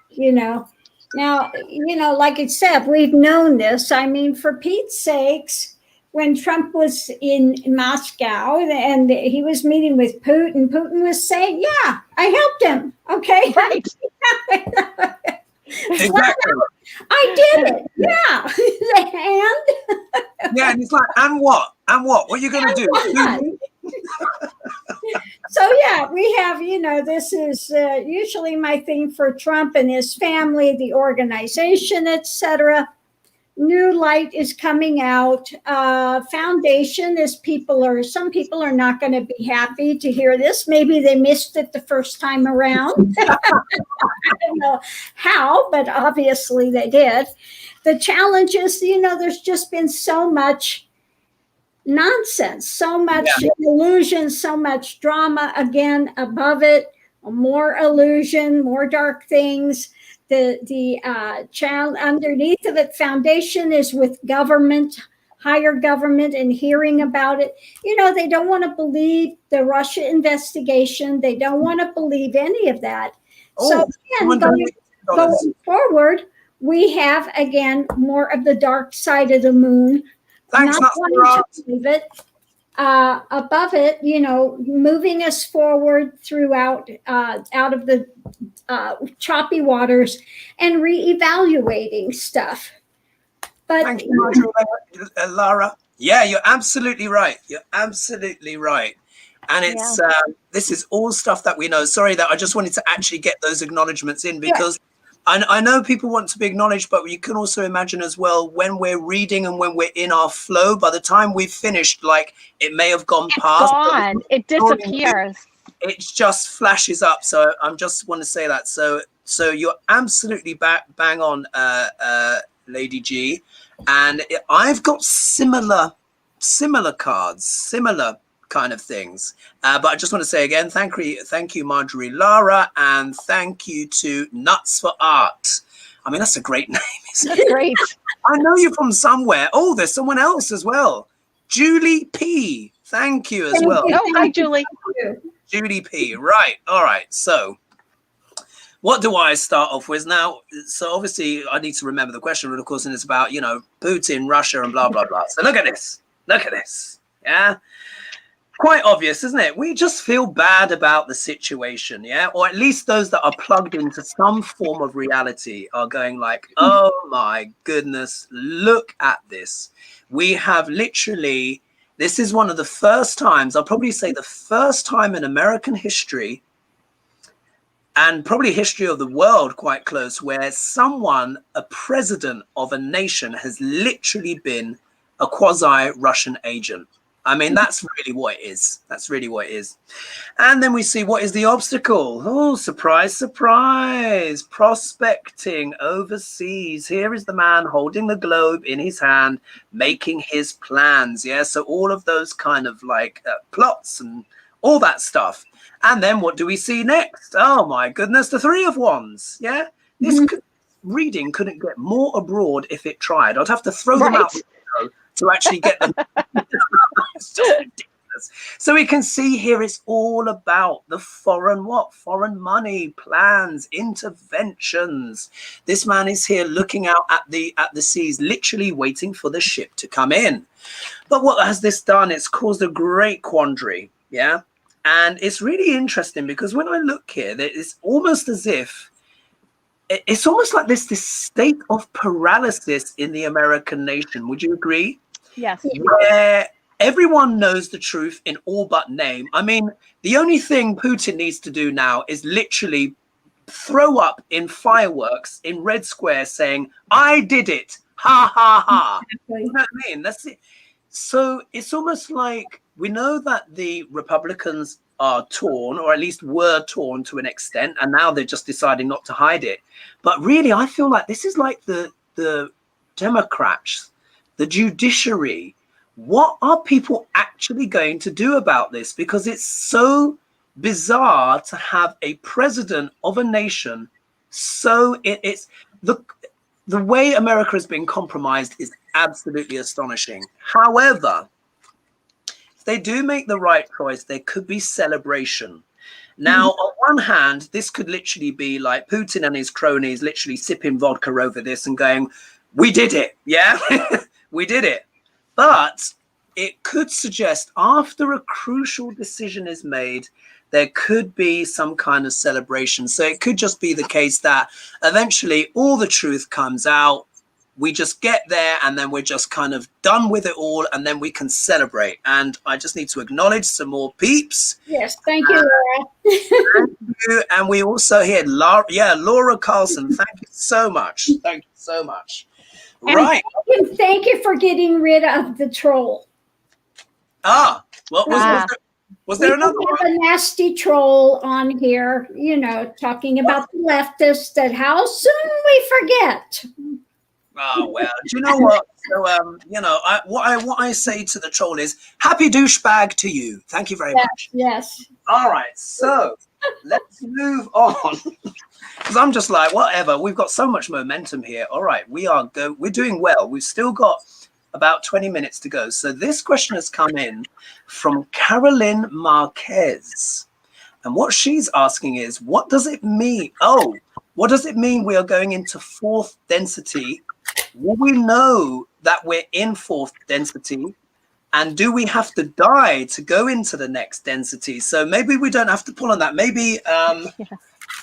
you know. Now, like I said, we've known this. I mean, for Pete's sakes, when Trump was in Moscow and he was meeting with Putin was saying, yeah, I helped him. Okay. Right. Exactly. I did it. Yeah. Yeah, and it's like, and what? What are you going to do? So yeah, we have, this is usually my thing for Trump and his family, the organization, etc. New light is coming out. Foundation is some people are not going to be happy to hear this. Maybe they missed it the first time around. I don't know how, but obviously they did. The challenge is, there's just been so much nonsense, so much illusion, so much drama. Again, above it, more illusion, more dark things. The child underneath of it, foundation is with government, higher government, and hearing about it. They don't want to believe the Russia investigation. They don't want to believe any of that. So again, going forward, we have again more of the dark side of the moon. Thanks, not wanting to believe it. Above it, moving us forward throughout out of the choppy waters and reevaluating stuff. But thank you, Lara. Yeah, you're absolutely right. You're absolutely right. And it's this is all stuff that we know. Sorry that I just wanted to actually get those acknowledgements in because I know people want to be acknowledged, but you can also imagine as well when we're reading and when we're in our flow, by the time we've finished, like it may have gone past. It disappears. It just flashes up. So I just want to say that. So you're absolutely bang on, Lady G. And I've got similar cards, similar kind of things. But I just want to say again, thank you, Marjorie Lara, and thank you to Nuts for Art. I mean, that's a great name, isn't it? That's great. I know you're from somewhere. Oh, there's someone else as well. Julie P. Thank you as well. Oh, hi, Julie. Julie P. Right. All right. So what do I start off with now? So obviously I need to remember the question, but of course, and it's about, Putin, Russia, and blah, blah, blah. So look at this. Look at this. Yeah. Quite obvious, isn't it? We just feel bad about the situation, yeah? Or at least those that are plugged into some form of reality are going like, oh my goodness, look at this. We have literally, this is one of the first times, I'll probably say the first time in American history and probably history of the world quite close, where someone, a president of a nation, has literally been a quasi-Russian agent. I mean, that's really what it is. That's really what it is. And then we see what is the obstacle. Oh, surprise, surprise. Prospecting overseas. Here is the man holding the globe in his hand, making his plans. Yeah, so all of those kind of like plots and all that stuff. And then what do we see next? Oh, my goodness, the Three of Wands. Yeah, this reading couldn't get more abroad if it tried. I'd have to throw them out to actually get them. It's just ridiculous. So we can see here it's all about the foreign money, plans, interventions. This man is here looking out at the seas, literally waiting for the ship to come in. But what has this done? It's caused a great quandary. Yeah. And it's really interesting because when I look here, it's almost as if it's almost like this state of paralysis in the American nation. Would you agree? Yes. Where everyone knows the truth in all but name. I mean, the only thing Putin needs to do now is literally throw up in fireworks in Red Square saying, I did it. Ha, ha, ha. You know what I mean? That's it. So it's almost like we know that the Republicans are torn, or at least were torn to an extent, and now they're just deciding not to hide it. But really, I feel like this is like the Democrats, the judiciary. What are people actually going to do about this? Because it's so bizarre to have a president of a nation. So it's the the way America has been compromised is absolutely astonishing. However, if they do make the right choice, there could be celebration. Now, on one hand, this could literally be like Putin and his cronies literally sipping vodka over this and going, we did it. Yeah, we did it. But it could suggest after a crucial decision is made, there could be some kind of celebration. So it could just be the case that eventually all the truth comes out. We just get there and then we're just kind of done with it all, and then we can celebrate. And I just need to acknowledge some more peeps. Yes, thank you, Laura. Thank you. And we also heard Laura Carlson. Thank you so much. Thank you so much. And Right. thank you for getting rid of the troll. What was there another one? A nasty troll on here, you know, talking about the leftists, that how soon we forget. Oh, well, do you know what? So, you know, what I say to the troll is happy douchebag to you. Thank you very much. Yes. All right. So let's move on, because I'm just like, whatever. We've got so much momentum here. All right. We're doing well. We've still got about 20 minutes to go. So this question has come in from Carolyn Marquez. And what she's asking is, what does it mean? Oh, what does it mean we are going into fourth density? Will we know that we're in fourth density? And do we have to die to go into the next density? So maybe we don't have to pull on that. Maybe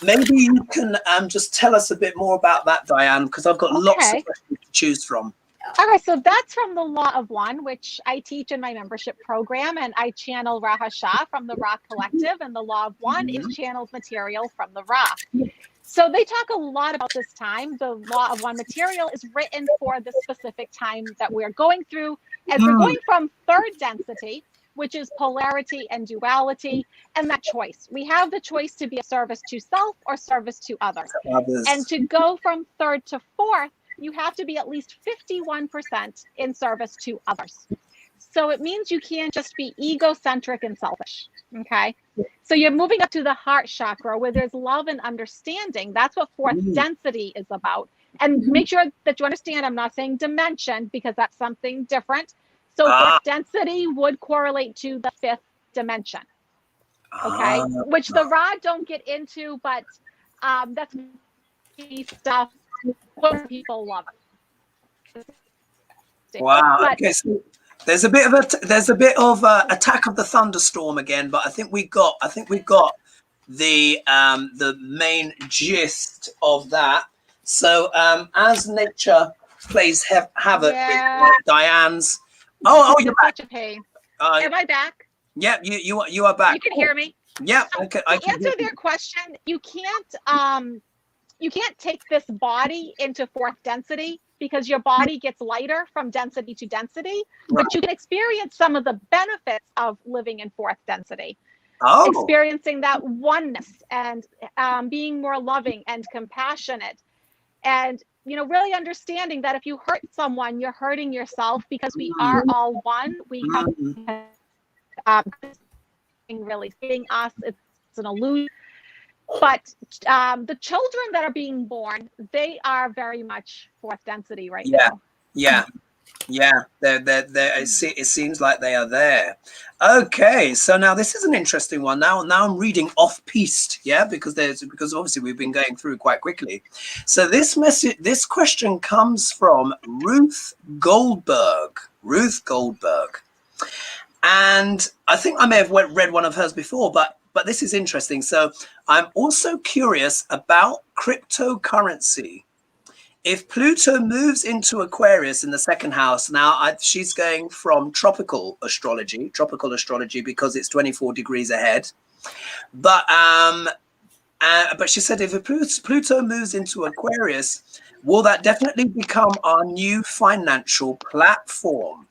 maybe you can just tell us a bit more about that, Dianne, because I've got lots of questions to choose from. Okay, so that's from the Law of One, which I teach in my membership program, and I channel Raha Shah from the Ra Collective, and the Law of One is channeled material from the Ra. So they talk a lot about this time. The Law of One material is written for the specific time that we're going through, as we're going from third density, which is polarity and duality, and that choice. We have the choice to be a service to self or service to others. And to go from third to fourth, you have to be at least 51% in service to others. So it means you can't just be egocentric and selfish, okay? So you're moving up to the heart chakra where there's love and understanding. That's what fourth density is about. And make sure that you understand, I'm not saying dimension because that's something different. So fourth density would correlate to the fifth dimension, okay? Which the Ra don't get into, but that's stuff what people love. Wow. But, okay, so there's a bit of Attack of the Thunderstorm again, but I think we got the main gist of that. So as nature plays havoc with Diane's. Oh, you're back. Such a pain. Am I back? Yeah, you are back. You can hear me. Yeah. Okay. To answer their question, you can't take this body into fourth density because your body gets lighter from density to density, but you can experience some of the benefits of living in fourth density. Experiencing that oneness and being more loving and compassionate, and really understanding that if you hurt someone, you're hurting yourself, because we are all one. We have really seeing us. It's an illusion. But the children that are being born, they are very much fourth density right now. Yeah. It seems like they are there. Okay, so now this is an interesting one. Now I'm reading off-piste, because obviously we've been going through quite quickly. So this question comes from Ruth Goldberg. And I think I may have read one of hers before, but this is interesting. So I'm also curious about cryptocurrency. If Pluto moves into Aquarius in the second house, now she's going from tropical astrology because it's 24 degrees ahead. But she said if Pluto moves into Aquarius, will that definitely become our new financial platform?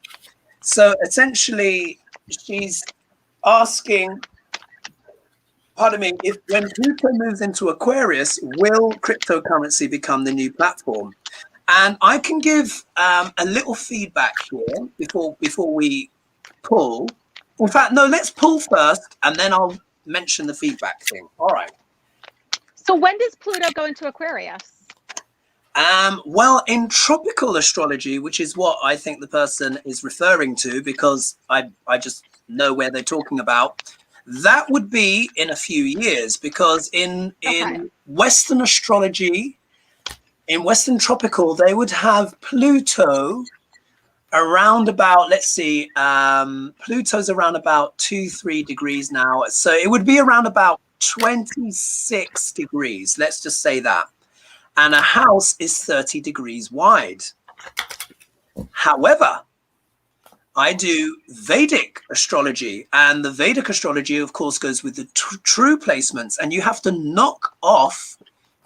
So essentially, she's asking, pardon me, if when Pluto moves into Aquarius, will cryptocurrency become the new platform? And I can give a little feedback here before we pull. In fact, no, let's pull first, and then I'll mention the feedback thing. All right. So when does Pluto go into Aquarius? Well, in tropical astrology, which is what I think the person is referring to, because I just know where they're talking about, that would be in a few years, because in Western astrology, in Western tropical, they would have Pluto around about, let's see, Pluto's around about 2-3 degrees now. So it would be around about 26 degrees. Let's just say that. And a house is 30 degrees wide. However, I do Vedic astrology, and the Vedic astrology, of course, goes with the true placements, and you have to knock off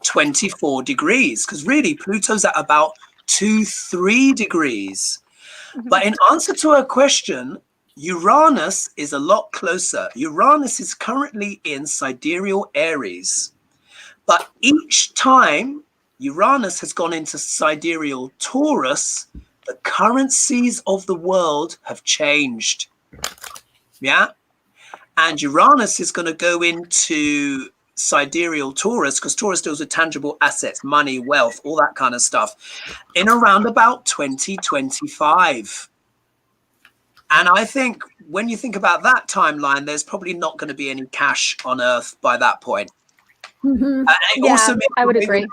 24 degrees, because really Pluto's at about 2-3 degrees. But in answer to her question, Uranus is a lot closer. Uranus is currently in sidereal Aries, but each time Uranus has gone into sidereal Taurus, the currencies of the world have changed. Yeah. And Uranus is going to go into sidereal Taurus, because Taurus deals with tangible assets, money, wealth, all that kind of stuff, in around about 2025. And I think when you think about that timeline, there's probably not going to be any cash on Earth by that point. I would agree.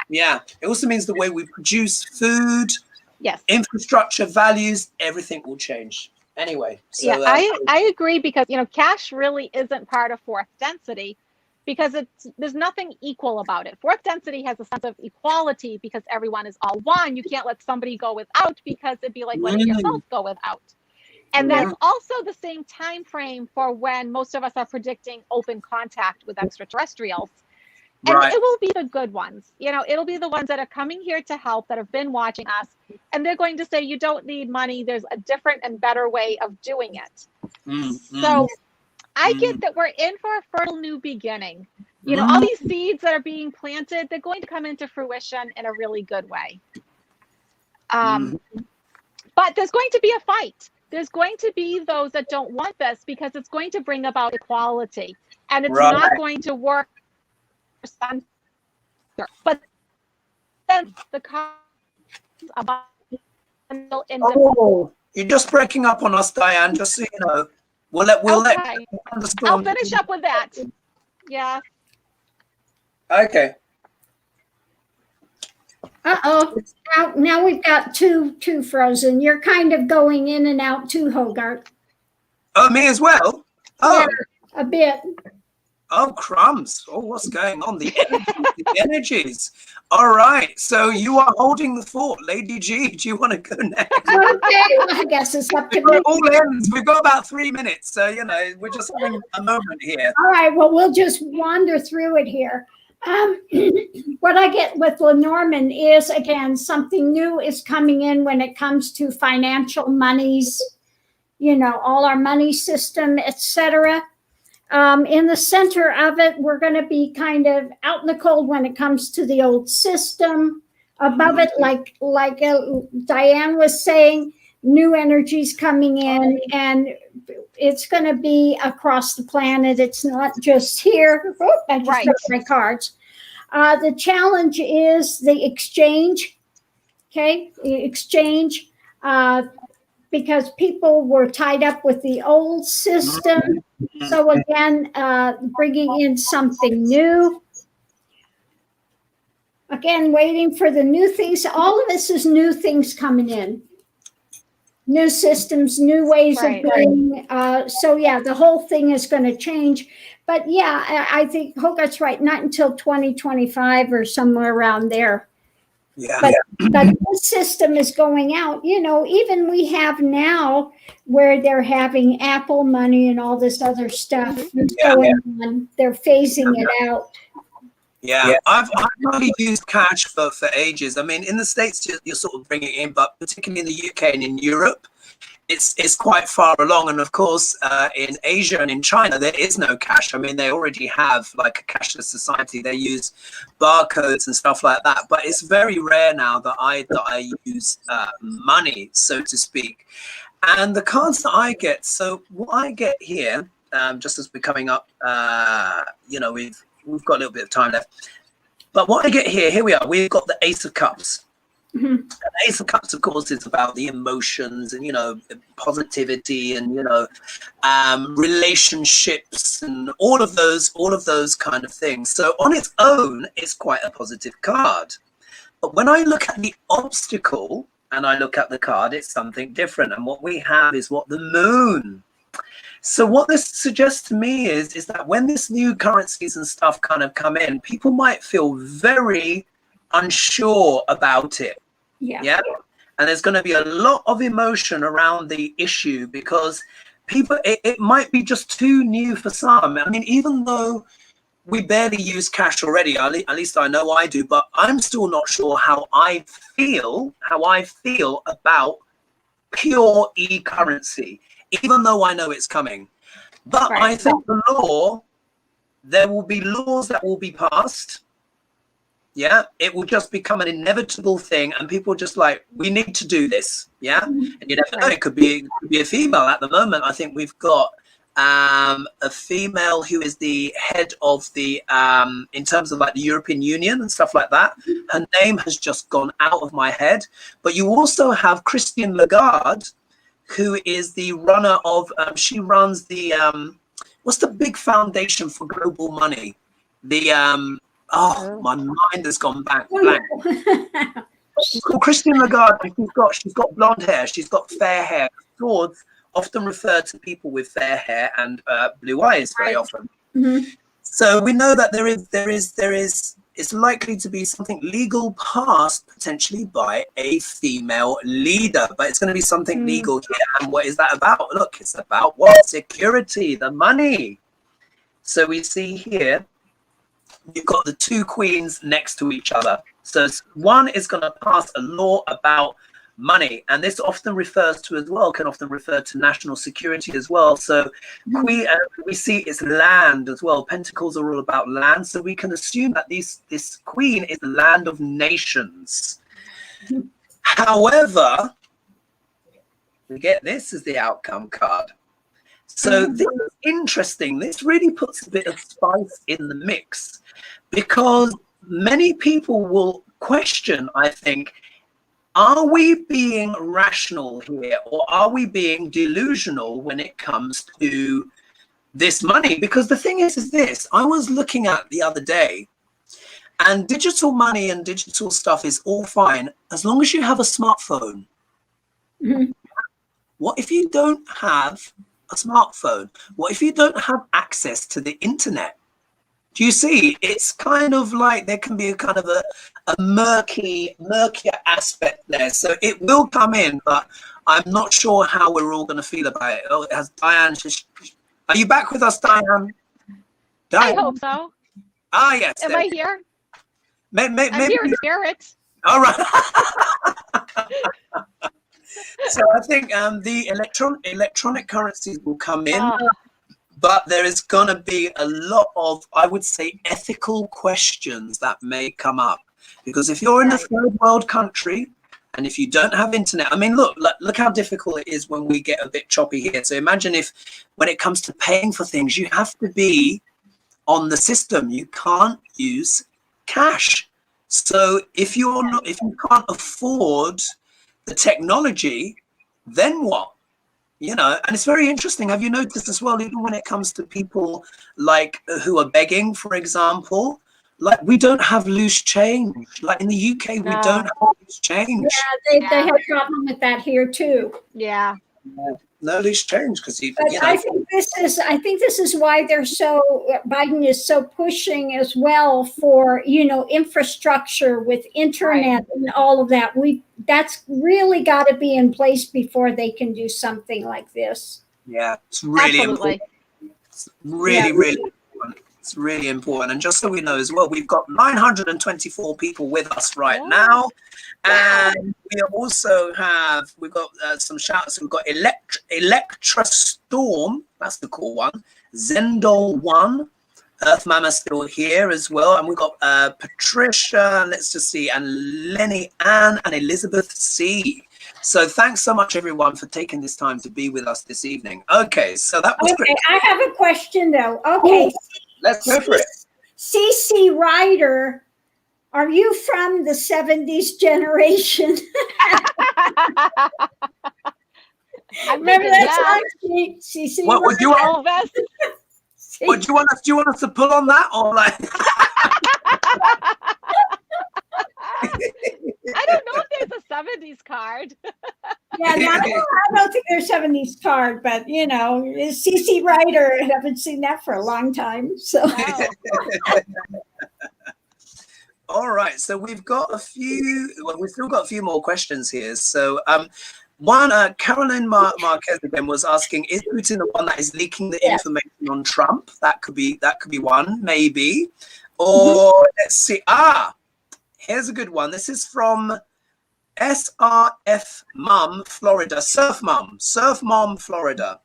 It also means the way we produce food, yes, infrastructure, values, everything will change. Anyway, so I agree, because cash really isn't part of fourth density, because there's nothing equal about it. Fourth density has a sense of equality because everyone is all one. You can't let somebody go without, because it'd be like letting yourself go without. And that's also the same time frame for when most of us are predicting open contact with extraterrestrials. And it will be the good ones. It'll be the ones that are coming here to help, that have been watching us. And they're going to say, you don't need money. There's a different and better way of doing it. So I get that we're in for a fertile new beginning. All these seeds that are being planted, they're going to come into fruition in a really good way. But there's going to be a fight. There's going to be those that don't want this, because it's going to bring about equality. And it's not going to work. But then the about you're just breaking up on us, Dianne, just so you know. We'll let I'll finish up with that. Yeah. Okay. Now we've got two frozen. You're kind of going in and out too, Hogarth. Oh, me as well? Oh. Yeah, a bit. Oh, crumbs. Oh, what's going on? The energies. All right. So you are holding the fort. Lady G, do you want to go next? Okay, well, I guess it's up to me. All ends. We've got about 3 minutes. So, we're just having a moment here. All right. Well, we'll just wander through it here. What I get with Lenormand is, again, something new is coming in when it comes to financial monies, all our money system, etc. In the center of it, we're going to be kind of out in the cold when it comes to the old system. Above it, like Dianne was saying, new energies coming in, and it's going to be across the planet. It's not just here. I just took my cards. The challenge is the exchange. Okay, the exchange, because people were tied up with the old system. So again, bringing in something new. Again, waiting for the new things. All of this is new things coming in. New systems, new ways of doing. So yeah, the whole thing is going to change. But yeah, I think Hogarth's right. Not until 2025 or somewhere around there. Yeah. But the system is going out. Even we have now where they're having Apple money and all this other stuff going on. They're phasing it out. Yeah. I've only used cash for ages. I mean, in the States, you're sort of bringing it in, but particularly in the UK and in Europe, it's quite far along. And of course, in Asia and in China, there is no cash. I mean, they already have like a cashless society. They use barcodes and stuff like that. But it's very rare now that I use money, so to speak. And the cards that I get, so what I get here, just as we're coming up, we've got a little bit of time left. But what I get here we are. We've got the Ace of Cups. Mhm. The Ace of Cups, of course, is about the emotions and, you know, positivity and, you know, relationships and all of those kind of things. So on its own, it's quite a positive card. But when I look at the obstacle and I look at the card, it's something different. And what we have is what the moon. So what this suggests to me is that when this new currencies and stuff kind of come in, people might feel very unsure about it. Yeah. And there's going to be a lot of emotion around the issue because people, it might be just too new for some. I mean, even though we barely use cash already, at least I know I do, but I'm still not sure how I feel about pure e-currency, even though I know it's coming. But Right. I think there will be laws that will be passed. Yeah, it will just become an inevitable thing, and people are just like, we need to do this. Yeah, and you never know, it could be a female. At the moment, I think we've got a female who is the head of the in terms of like the European Union and stuff like that. Her name has just gone out of my head. But you also have Christine Lagarde, who is the runner of she runs the what's the big foundation for global money? The my mind has gone blank. She's called Christine Lagarde, and she's got blonde hair, she's got fair hair. Swords often refer to people with fair hair and blue eyes very often. So we know that there is it's likely to be something legal passed potentially by a female leader, but it's going to be something legal here. And what is that about? Look, it's about what? Security, the money. So we see here, you've got the two queens next to each other. So one is going to pass a law about money, and this often refers to as well, can often refer to national security as well. So we see it's land as well. Pentacles are all about land, so we can assume that this queen is the land of nations. However, we get this as the outcome card. So this is interesting. This really puts a bit of spice in the mix, because many people will question, I think, are we being rational here, or are we being delusional when it comes to this money? Because the thing is this, I was looking at the other day, and digital money and digital stuff is all fine as long as you have a smartphone. What if you don't have a smartphone? What if you don't have access to the internet? Do you see? It's kind of like there can be a kind of a murkier aspect there. So it will come in, but I'm not sure how we're all going to feel about it. Oh, it has Dianne. Are you back with us, Dianne? I hope so. Ah, yes. Am I here? Maybe. I'm here in spirit. All right. So I think the electronic currencies will come in. But there is going to be a lot of, I would say, ethical questions that may come up. Because if you're in a third world country and if you don't have internet, I mean, look how difficult it is when we get a bit choppy here. So imagine if when it comes to paying for things, you have to be on the system. You can't use cash. So if you can't afford the technology, then what? You know, and it's very interesting. Have you noticed as well, even when it comes to people like who are begging, for example, like we don't have loose change. Like in the UK, we don't have loose change. Yeah, they have a problem with that here too. Yeah. No loose change because I think this is why Biden is so pushing as well for, infrastructure with internet and all of that. That's really got to be in place before they can do something like this. Yeah, it's really important. It's really important. It's really important. And just so we know as well, we've got 924 people with us right now. And we've got some shouts. We've got Electra Storm, that's the cool one. Zendol 1, Earth Mama still here as well. And we've got Patricia, let's just see, and Lenny Ann and Elizabeth C. So thanks so much, everyone, for taking this time to be with us this evening. Okay, so that was great. I have a question, though. Okay. Let's go for it. CC Ryder Are you from the 70s generation? I'm Remember thinking, that yeah. song? See, What would you want? Elvis. What do you want us? Do you want us to pull on that, or like? I don't know if there's a 70s card. Yeah, no, I don't think there's 70s card, but you know, CC Ryder, I haven't seen that for a long time. So Oh. All right, so we've got a few. Well, we've still got a few more questions here. So, one, Caroline Marquez again was asking: is Putin the one that is leaking the information on Trump? That could be one, maybe. Or let's see. Here's a good one. This is from SRF Mum, Florida. Surf Mom, Florida.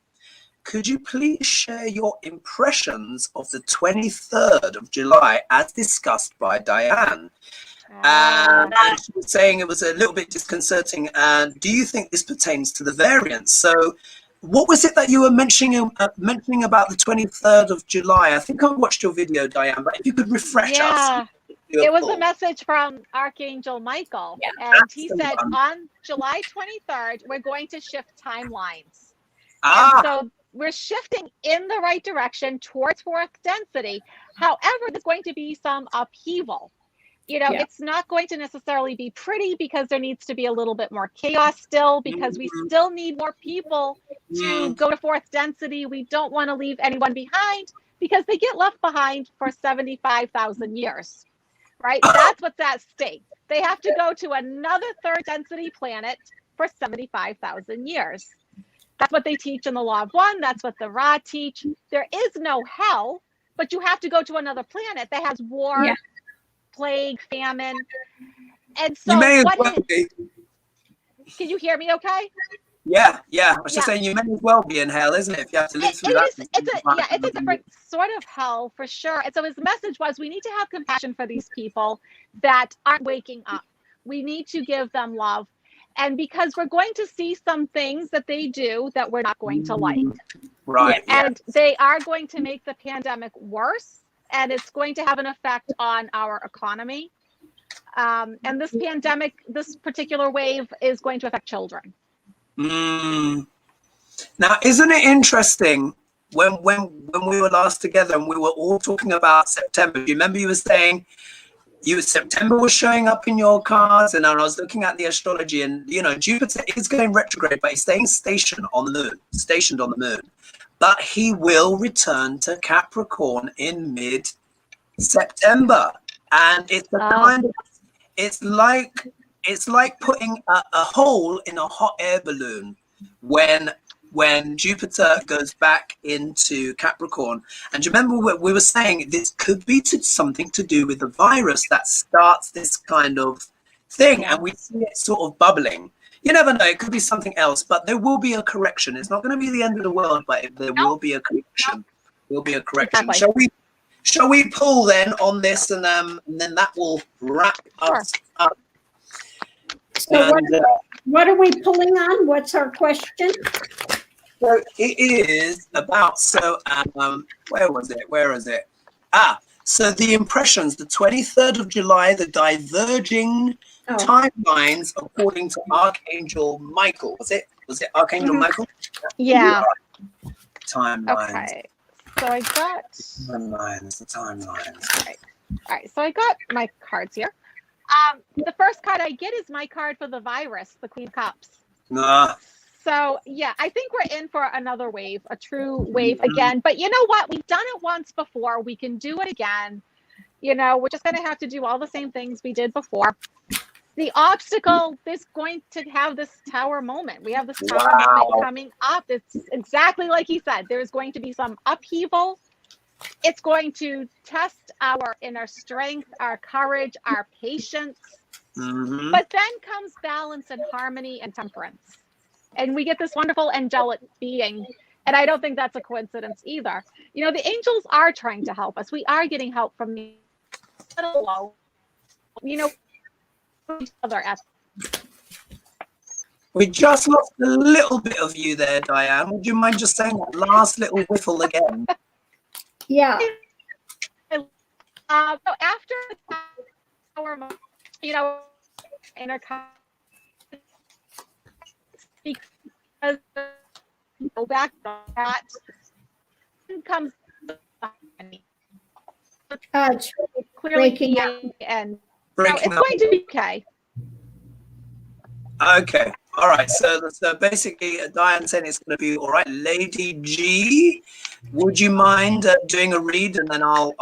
Could you please share your impressions of the 23rd of July as discussed by Dianne? And she was saying it was a little bit disconcerting. And do you think this pertains to the variants? So what was it that you were mentioning about the 23rd of July? I think I watched your video, Dianne, but if you could refresh us. It was a message from Archangel Michael, and he said on July 23rd, we're going to shift timelines. And so we're shifting in the right direction towards fourth density. However, there's going to be some upheaval. You know, it's not going to necessarily be pretty because there needs to be a little bit more chaos still, because we still need more people to go to fourth density. We don't want to leave anyone behind because they get left behind for 75,000 years. Right? That's what's at stake. They have to go to another third density planet for 75,000 years. That's what they teach in the Law of One. That's what the Ra teach. There is no hell, but you have to go to another planet that has war, plague, famine. And so can you hear me okay? Yeah. I was just saying you may as well be in hell, isn't it? If you have to live through that. It's a different sort of hell for sure. And so his message was, we need to have compassion for these people that aren't waking up. We need to give them love. And because we're going to see some things that they do that we're not going to like. Right. And they are going to make the pandemic worse. And it's going to have an effect on our economy. And this pandemic, this particular wave is going to affect children. Now, isn't it interesting when we were last together and we were all talking about September? Do you remember you were saying September was showing up in your cards, and I was looking at the astrology, and you know, Jupiter is going retrograde, but he's staying stationed on the moon. But he will return to Capricorn in mid-September, and it's a kind of, it's like putting a hole in a hot air balloon when Jupiter goes back into Capricorn. And do you remember what we were saying? This could be something to do with the virus that starts this kind of thing, and we see it sort of bubbling. You never know, it could be something else, but there will be a correction. It's not going to be the end of the world, but there will be a correction. Exactly. Shall we pull then on this, and then that will wrap us up. So what are we pulling on? What's our question? So it is about, where is it? So the impressions, the 23rd of July, the diverging timelines according to Archangel Michael. Was it Archangel Michael? Yeah. Timelines. Okay. So I got the timelines. All right. So I got my cards here. The first card I get is my card for the virus, the Queen of Cups. So yeah, I think we're in for another wave, a true wave again. But you know what? We've done it once before. We can do it again. You know, we're just going to have to do all the same things we did before. The obstacle is going to have this tower moment. We have this tower moment coming up. It's exactly like he said. There's going to be some upheaval. It's going to test our inner strength, our courage, our patience. But then comes balance and harmony and temperance. And we get this wonderful angelic being. And I don't think that's a coincidence either. You know, the angels are trying to help us. We are getting help from the each other. We just lost a little bit of you there, Dianne. Would you mind just saying that last little whiffle again? Yeah. So after you know, in a because go back to that comes It's clearly breaking up. and Breaking it's up. going to be okay. Okay. All right. So basically, Diane saying it's going to be all right. Lady G, would you mind doing a read, and then I'll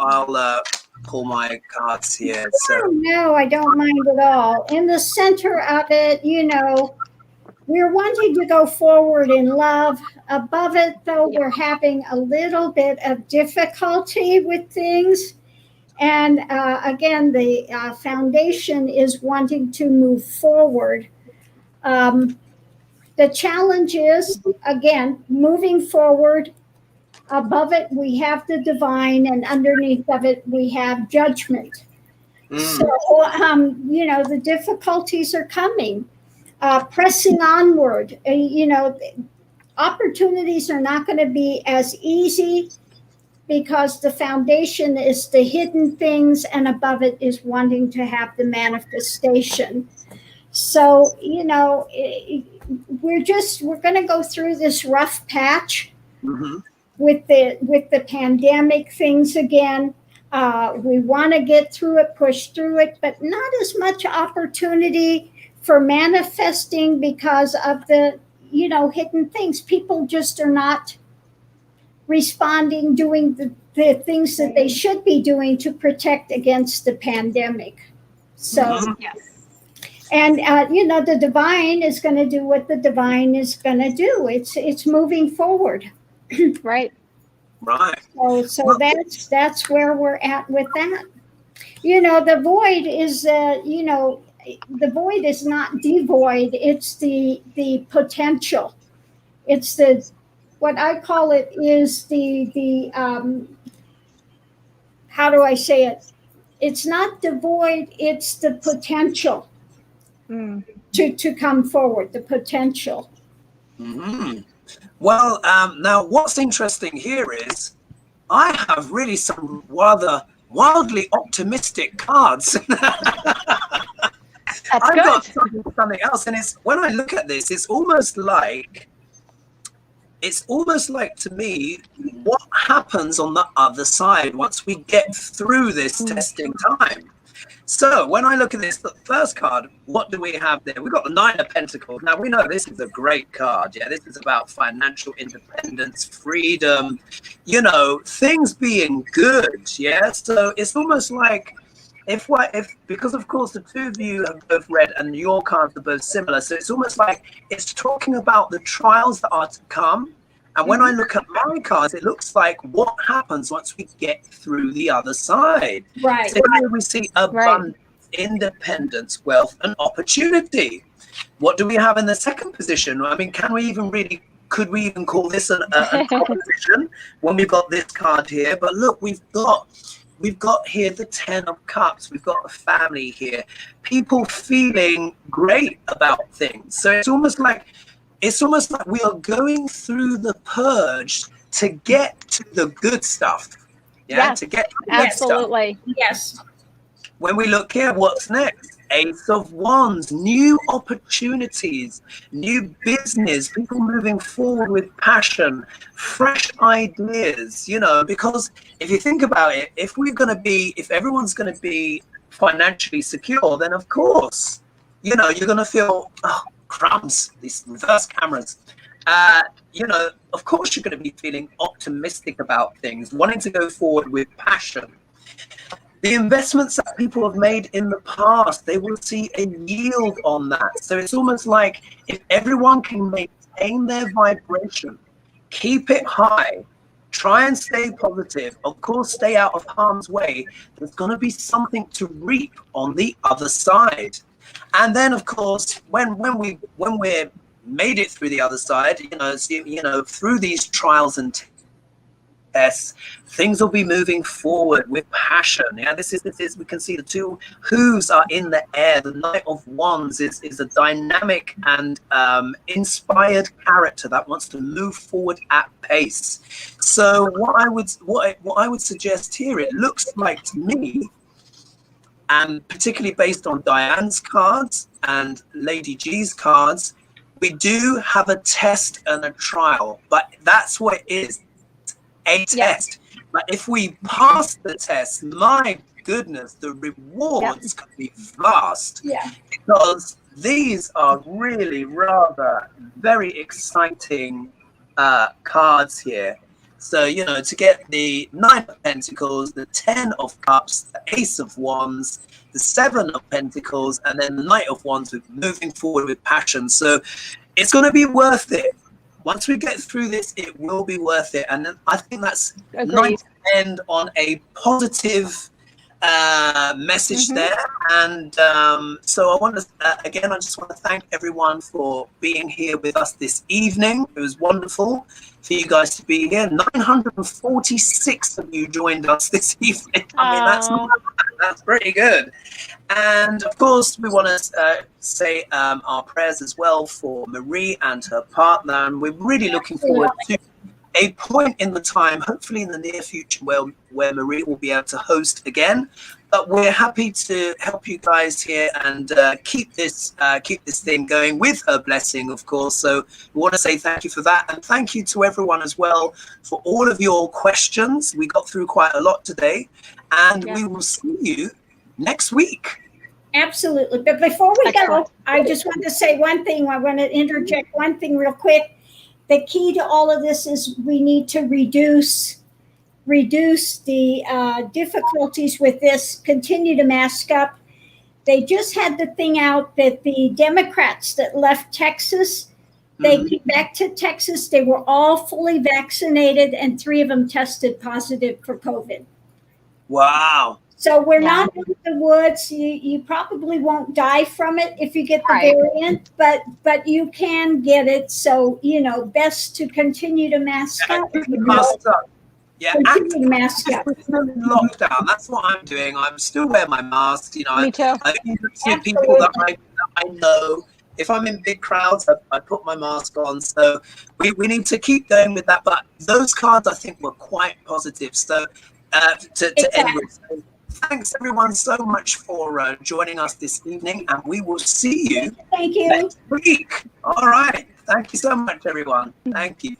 pull my cards here. So No, I don't mind at all. In the center of it, you know, we're wanting to go forward in love. Above it, though, we're having a little bit of difficulty with things. And again, the foundation is wanting to move forward. The challenge is, again, moving forward. Above it, we have the divine, and underneath of it, we have judgment. So, you know, the difficulties are coming. Pressing onward, you know, opportunities are not going to be as easy because the foundation is the hidden things, and above it is wanting to have the manifestation. So, you know, we're going to go through this rough patch with the pandemic things again. We want to get through it, push through it, but not as much opportunity for manifesting because of the, you know, hidden things. People just are not responding, doing the things that they should be doing to protect against the pandemic. So, Yes. and you know, the divine is going to do what the divine is going to do. It's moving forward. Right. right. So that's where we're at with that. You know, the void is you know, the void is not devoid. It's the potential. It's the, what I call it is the how do I say it? It's not devoid. It's the potential to come forward. The potential. Well, now what's interesting here is I have really some rather wildly optimistic cards. That's I've good. got something else, and it's when I look at this, it's almost like to me what happens on the other side once we get through this testing time. So when I look at this, the first card, what do we have there? We've got the Nine of Pentacles. Now we know this is a great card. Yeah, this is about financial independence, freedom, you know, things being good. Yeah, so it's almost like if because of course the two of you have both read and your cards are both similar, so it's almost like it's talking about the trials that are to come. And when I look at my cards, it looks like what happens once we get through the other side. Right. So here we see abundance, independence, wealth, and opportunity. What do we have in the second position? I mean, could we even call this an opposition when we've got this card here? But look, we've got here the Ten of Cups. We've got a family here. People feeling great about things. So it's almost like we are going through the purge to get to the good stuff. Yeah, yes, to get to the absolutely. Good stuff. Yes. When we look here, what's next? Ace of Wands, new opportunities, new business, people moving forward with passion, fresh ideas, you know, because if you think about it, if everyone's going to be financially secure, then of course, you know, you're going to feel, oh, crumbs, these reverse cameras. You know, of course you're going to be feeling optimistic about things, wanting to go forward with passion. The investments that people have made in the past, they will see a yield on that. So it's almost like if everyone can maintain their vibration, keep it high, try and stay positive, of course, stay out of harm's way, there's going to be something to reap on the other side. And then, of course, when we're made it through the other side, you know, through these trials and tests, things will be moving forward with passion. Yeah, this is we can see the two hooves are in the air. The Knight of Wands is a dynamic and inspired character that wants to move forward at pace. So what I would suggest here, it looks like to me and particularly based on Diane's cards and Lady G's cards, we do have a test and a trial, but that's what it is, a test. But if we pass the test, my goodness, the rewards can be vast. Because these are really rather very exciting cards here. So, you know, to get the 9 of Pentacles, the 10 of Cups, the Ace of Wands, the 7 of Pentacles, and then the Knight of Wands, with moving forward with passion. So it's going to be worth it. Once we get through this, it will be worth it. And I think that's nice to end on a positive message there. And so I want to again, I just want to thank everyone for being here with us this evening. It was wonderful for you guys to be here. 946 of you joined us this evening. I mean, that's pretty good. And of course, we want to say our prayers as well for Marie and her partner. And we're really looking forward to a point in the time, hopefully in the near future, where Marie will be able to host again. But we're happy to help you guys here and keep this thing going with her blessing, of course. So we want to say thank you for that, and thank you to everyone as well for all of your questions. We got through quite a lot today, and we will see you next week. Absolutely. But before we go, I just want to say one thing. I want to interject one thing real quick. The key to all of this is we need to reduce the difficulties with this, continue to mask up. They just had the thing out that the Democrats that left Texas, they came back to Texas, they were all fully vaccinated, and 3 of them tested positive for COVID. Wow. So we're not in the woods. You probably won't die from it if you get the variant, but you can get it. So, you know, best to continue to mask up. Yeah, continue to mask up. Lockdown. That's what I'm doing. I'm still wearing my mask. You know, Me too. I see people that I know. If I'm in big crowds, I put my mask on. So we need to keep going with that. But those cards, I think, were quite positive. So to end with. Thanks everyone so much for joining us this evening, and we will see you next week. All right. Thank you so much, everyone. Thank you.